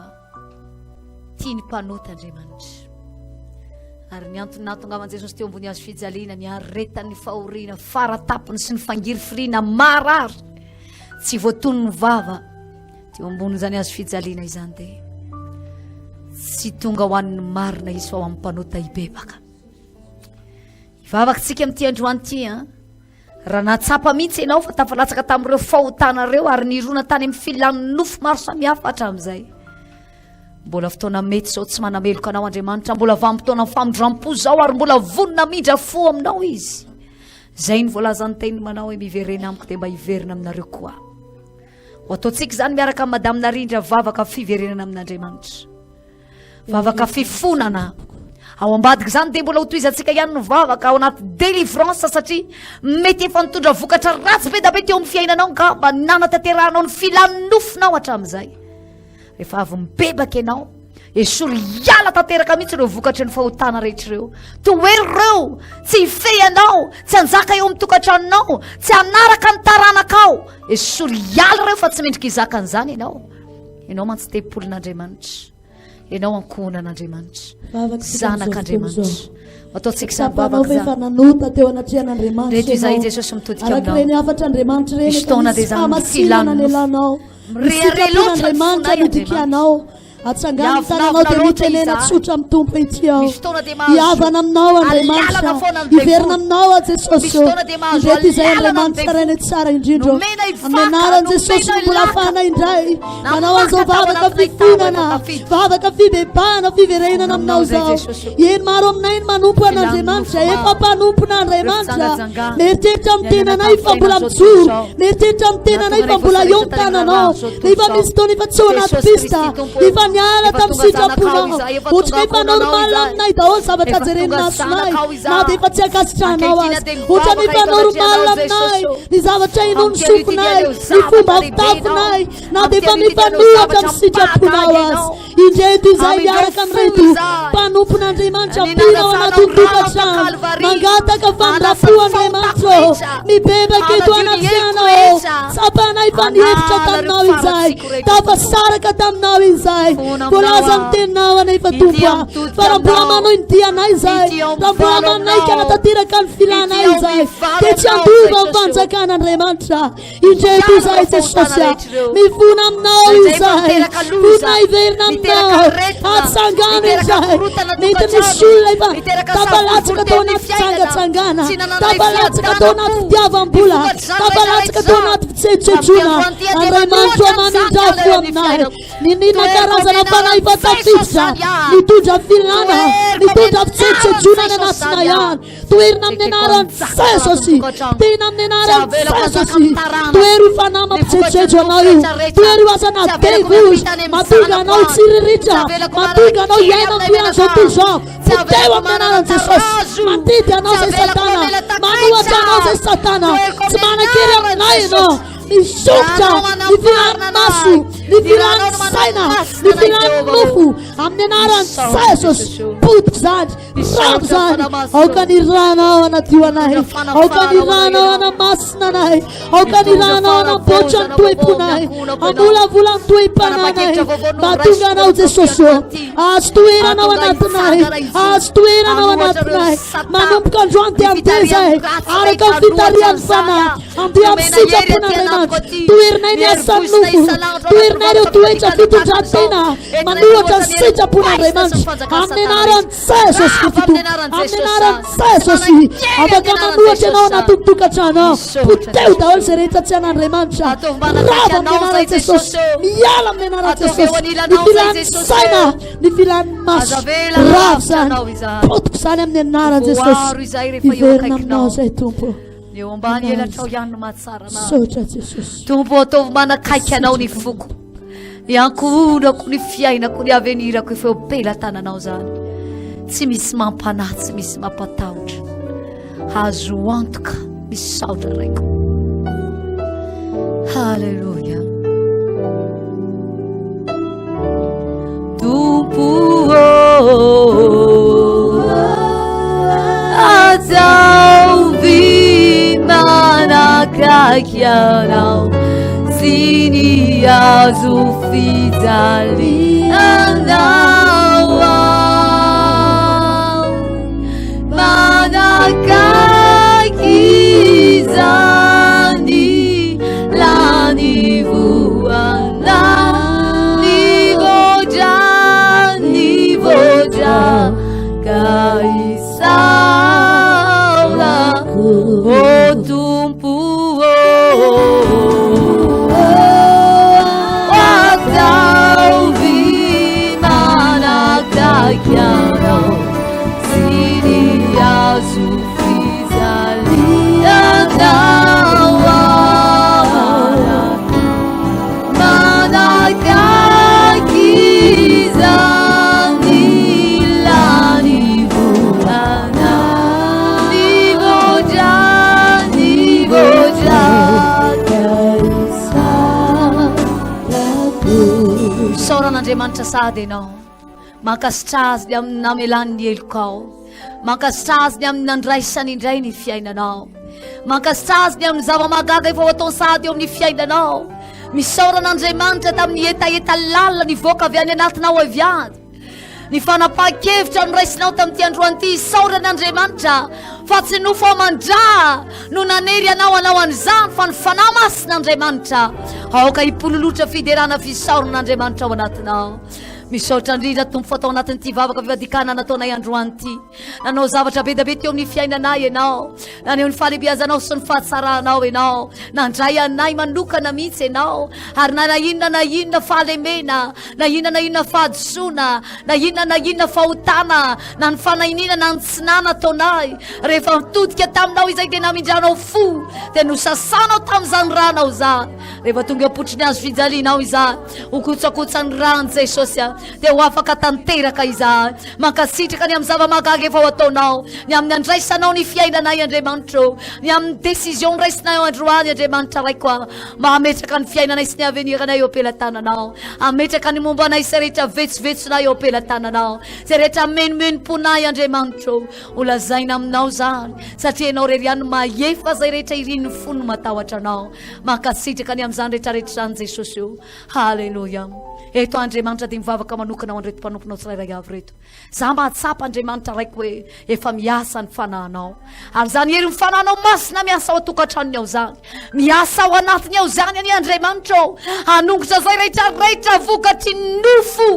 tiany mpanota Andriamanitra ary ny antonatongavany Jesosy teo ambony hazo fijaliana ny aretan'ny fahoriana faratapony sy ny fangirifirina marary tsy voatony ny vava teo ambony zany hazo fijaliana izany dia tsy tonga ho an'ny marina izy fa ho amin'ny mpanota ibebaka ivavakantsika amin'ity androany ity raha natsapa mihitsy ianao fa tafalatsaka tamin'ireo fahotanareo ary nirona tany amin'ny filan'ny nofo maro samihafa hatramin'izay mbola fotoana mety zao tsy manameloka anao Andriamanitra mbola vanim-potoana famindram-po zao ary mbola vonona midra fo aminao izy zay ny voalazany teniny manao hoe miverena amiko dia mba hiverina aminareo koa ho ataontsika zany miaraka amin'ny madamina rindra vavaka fiverenana amin'Andriamanitra vavaka fifonana ao ambadika zany dia mbola hotoizantsika ihany no vavaka ao anaty délivrance satria mety efa nitondra vokatra ratsy be da be teo amin'ny fiainanao ka mba nanatanterahanao ny filan'ny nofonao hatramin'izay rehefa avy mibebaka ianao esory hiala tanteraka mihitsy ireo vokatry ny fahotana rehetra ireo toeryreo tsy hifehy anao tsy hanjaka eo amin'ny tokantranonao tsy hanaraka ny taranakao esory hiala ireo fa tsy mendrika hizaka an'izany ianao mantsy tempolin'Andriamanitra ianao ankohonan'Andriamanitra zanak'Andriamanitra ataontsika samy vavaka efa nanota teo anatrihan'Andriamanitra reto izay Jesosy mitodika aminao araka ireny afatra Andriamanitra reny fotoana dia zany filana nelanao Andriamanitra midikianao atsangany tananao dia mitenena tsotra amin'ny tompo ity ao hiavana aminao Andriamanitra hiverina aminao a Jesosy indreto izay Andriamanitra reny tsara indrindro amin'ny anaran'i Jesosy mbola ahafahana indray manao an'izao vavaka fifonana vavaka fibebahana fiverenana aminao zao eny maro aminay ny manompo an'Andriamanitra efa mpanompona Andriamanitra meritreritra amin'ny tenanay fa mbola mijoro meritreritra amin'ny tenanay fa mbola eo ny tananao rehefa misy taona efa tsy ao anaty pista efa niala tamin'ny sitraponao otrika efa normal aminay daholo zavatra jeren'masonay na dia efa tsy akasitranao azy otrany efa normal aminay ny zavatra ino ny sofonay ny fomba fitafinay na dia efa mifanohatra amin'ny sitraponao azy indreto izay miaraka amin'reto mpanompon'andriamanitra pira ao anatin'ny tokantrano mangataka fandrapoandriamanitra mibebaka eto anafianao sapanay fa nihevitra taminao izay tafasaraka taminao izay volaza ny teninao anay fa tompoa fa raha mbola manao ny dianay izay raha mbola manay ka natateraka ny filanay izay dia tsy andova ny fanjakan'andriamanitra indreto izay jesosy mivona aminao izay vona iverina aminao atsangana izay mety misy olona efa tapalatsaka tao anaty tsangatsangana tapalatsaka tao anaty fitiavam-bola tapalatsaka tao anaty fitsetsejona andriamanitra mamindafo aminay ninina karazana fanahy fatafiditra mitondra filana mitondra fitsetsejona ny anatina ihany toerina amin'ny anarany jesosy tena amin'ny anarany jesosy toery fanahy mampitsetsejo anao io toery azana devos matonga anao tsiriritra matonga anao iaina fianzo toujours foteo amin'ny anarany jesosy mandidy anao zay satana manohatra anao zay satana tsy manakery aminay ianao misokotra ny filany maso ny filany saina ny filany nofo amin'ny anarany jesosy potiko zany rano zany aoka ny ranao anatio anay aoka ny ranao anamasina anay aoka ny ranao anamboatra ny toeponay amolavola ny toepananay matonga anao jesosy azo toeranao anatinay azo toeranao anatinay manomboka androany dia amin'ity zay araka ny fitariany fanahy andeha amin'ny sitrapon'andriamanitra toerinay ny asan'ny nofo toerinay ireo toetra fitondran-tena manohatra ny sitrapon'andriamanitra amin'ny anarany jesosy Kristo amin'ny anarany jesosy afaka manohatra ianao anatin'ny tokantrano poteo daholo izay rehetra tsy an'andriamanitra rava amin'ny anarany jesosy miala amin'ny anarany jesosy ny filany saina ny filany maso rava zany potiko zany amin'ny anarany jesosy iverina aminao zay tompo eo ambany elatrao ihany no mahatsara sotra jesosy tompo ataovy manakaiky anao ny foko ny ankonako ny fiainako ny avenirako efa eo pela tananao zany tsy misy mampanahy tsy misy mampatahotra azo antoka misaotra raiko halleluja tompo ataovy manakaiky anao sini azo fijalianao manakaiky zany lanivoana nivoja kaisaulako o tumpu atauvi manakaikianao sini azufizalianao manakaikizani lanivuana nivoja kaisalaku soran'andriamanitra sady ianao mankasitra azy ny amin'ny namelan'ny elokao mankasitra azy ny amin'ny nandraisany indray ny fiainanao mankasitra azy ny amin'ny zava-magaga efa ataony sady eo amin'ny fiainanao misoran'andriamanitra tamin'ny etaeta lalina nivoaka avy any anatinao aviady ny fanapaha-kevitra noraisinao tamin'ity androan'ity soran'andriamanitra fa tsy nofo amandra no nanery anao anao an'izany fa ny fanahy masin'andriamanitra aoka hipololotra fiderana fisoran'andriamanitra ao anatinao misaotra indrindra tompo fa atao anatin'ity vavaka fivadikana nataonay androany nanao zavatra be dabe teo amin'ny fiainanay ianao naneo ny fahalebiazanao sy ny fahatsarahanao ianao nandray anay manokana mihitsy ianao ary na inona fahalemena na inona fahadosoana na inona fahotana na ny fanahinina na ny tsinana ataonay rehefa mitodika taminao izay dia namindranao fo dia nosasanao tamin'izany ranao zany rehefa tonga apotriny azo fijalianao izany okotsakotsany rano jesosy dia ho afaka tanteraka izay mankasitraka ny amin'ny zava-mahagaga efa ho ataonao ny amin'ny andraisanao ny fiainanay Andriamanitro ny amin'ny décision raisinay androany Andriamanitra ray koa mahametraka ny fiainanay sy ny aveniranay eo ampelantananao ametraka ny mombanay sy rehetra vetsovetsonay eo ampelantananao sy rehetra menomenomponay Andriamanitro ho lazaina aminao zany satria ianao reriany mahefa zay rehetra iriny fony matahotra anao mankasitraka ny amin'izany rehetrarehetra zany Jesosy io halleluia eto Andriamanitra dia mivavaka manokana ho an'ireto mpanomponao tsirairay avy reto za mahatsapa Andriamanitra raiko hoe efa miasa ny fanahinao ary zany hery mifanahinao masina miasa ao atokantranony ao zany miasa ao anatiny ao zany any Andriamanitra hanongotra zay rehetrarehetra vokatry nofo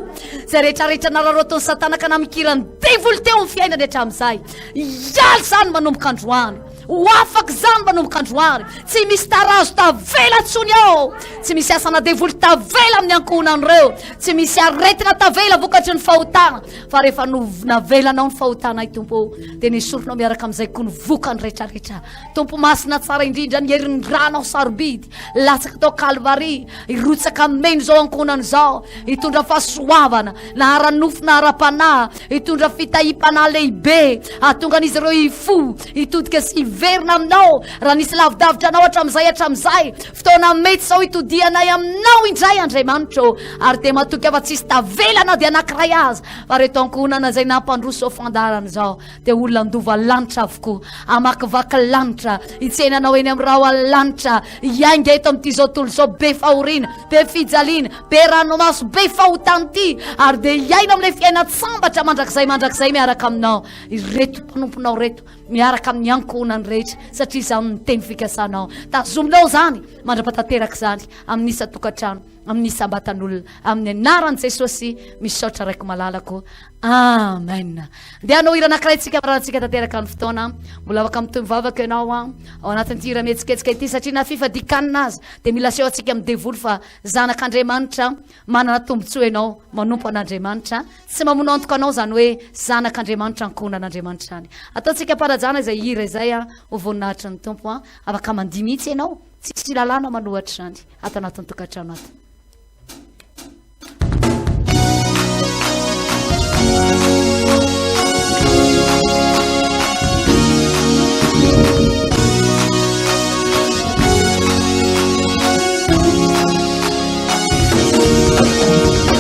zay rehetrarehetra nararoatony satana ka namikirany devoly teo amin'ny fiainana rehetra amin'izay ialy zany manomboka androany ho afaka zany manomboka androany tsy misy tarazo tavela ntsony ao tsy misy asana devoly tavela amin'ny ankohonan'ireo tsy misy aretina tavela vokatry ny fahotana fa rehefa navelanao ny fahotana i tompo dia nisoronao miaraka amin'izay koa ny vokany rehetrarehetra tompo masina tsara indrindra ny herin'ny ranao sarobidy latsaka tao kalvari irotsaka meno zao ankohonany zao hitondra fahasoavana na ara-nofo na ara-panahy hitondra fitahim-panahy lehibe ahatonga an'izy ireo ifo hitodika sy verina aminao raha nisy lavidavitra anao hatramin'izay fotoana mety zao hitodianay aminao indray Andriamanitro ary dia matoky afa tsisy tavelana dia anankiray azy fa reto ankohonana zay nampandroso fandarana zao dia olona andova lanitra avokoa amakivaky lanitra hitsenanao eny amin'ny raha lanitra iainga eto amin'ity zao tolo zao be fahoriana be fijaliana be ranomaso be fahotanity ary dia iaina amin'ilay fiaina sambatra mandrakizay miaraka aminao ireto mpanomponao reto miaraka amin'ny ankohonany rehetra satria zany miteny fikasanao tazominao zany mandrapatanteraka zany amin'ny isa tokantrano amin'ny isambatan'olona amin'ny anaran'i Jesosy misaotra raiko malalako amen dia anao ira anankiray tsika marahantsika tanteraka ny fotoana mbola afaka mitony vavaka ianao ao anatin'ity ira mihetsiketsika ity satria na fifadikanina azy dia mila seho atsika amin'ny devoly fa zanak'Andriamanitra manana tombotsoa ianao manompo an'Andriamanitra tsy mamono antoka anao zany hoe zanak'Andriamanitra ankohonan'Andriamanitra any ataontsika parajana izay ira izay ho voninahitra ny tompo afaka mandihy mihitsy ianao tsy lalàna manohatra zany ato anatin'ny tokantrano ato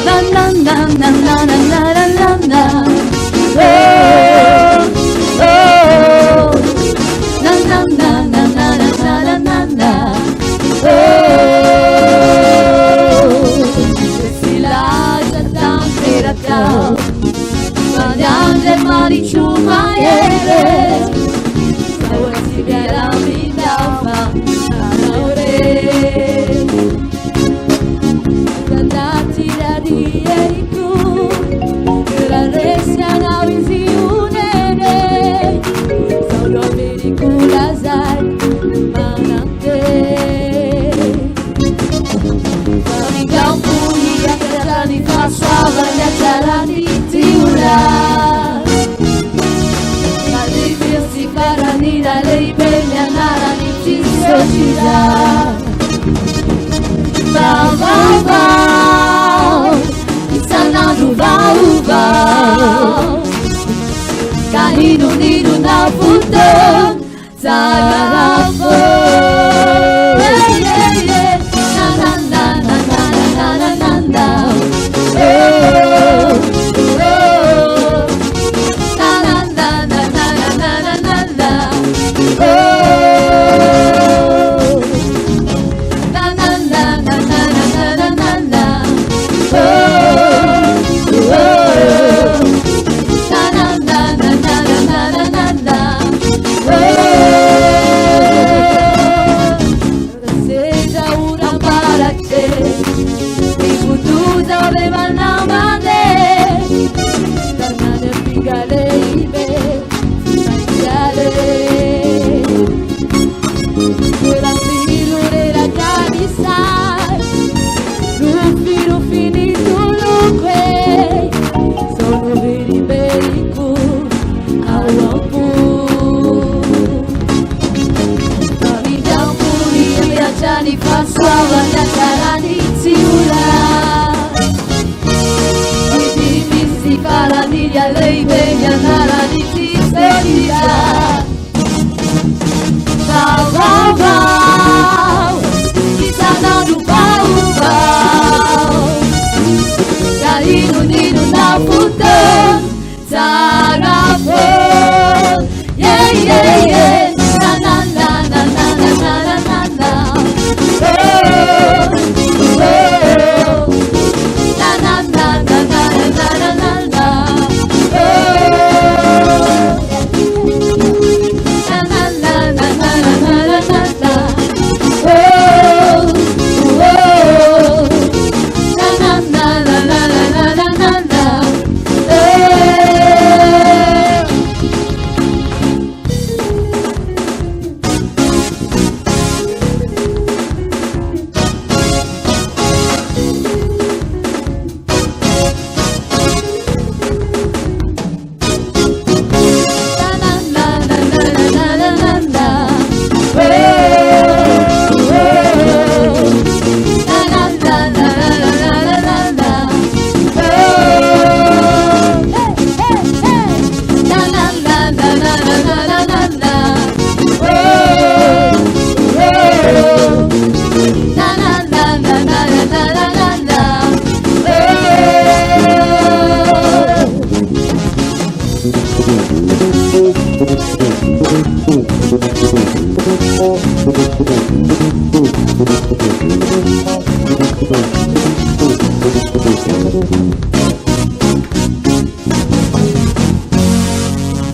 na na na na na na na na na oh oh na na na na na na na na na oh sila jatang terakau Padangre marichuma yere Sawasi biara mindafa Anaure Kadati dari eriku Keraresya nawizi unene Saudo miriku lazai manante Pamikampu Ni pasava na tarani tiura Kadivir si paranina leibenya narani tisojira Vavava Isanadu vauva Kahinu nidu na puto Zagarafo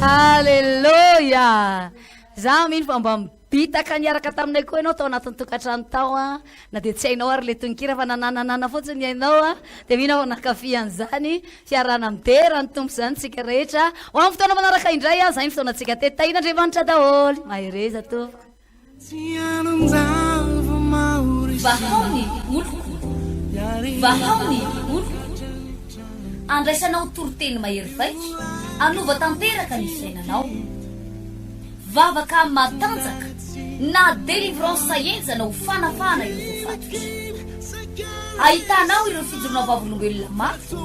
Alleloia za mino fa mba mibitaka niaraka taminay koa ianao tao anatin'ny tokantrano tao a na de tsy hainao ary le tonkira fa nanananana fotsiny hainao a de mino nakafian'zany fiarana midera ny tompo zany tsika rehetra ho amin'ny fotoana manaraka indray a zay ny fotoanantsika tetahina andriamanitra daholo mahereza tompo vahaony oloko vahaony oloko andraisanao toroteny mahery vaika anova tanteraka ny fiainanao vavaka matanjaka na délivrance enjana ho fanafana ireo fatotra ahitanao ireo fijorona vavolombelona mafy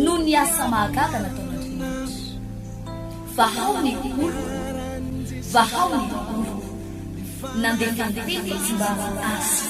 no ny asa mahagaga nataon'andriamanitra vahaony oloko vahaony oloko nandeha fandetety izy mba asy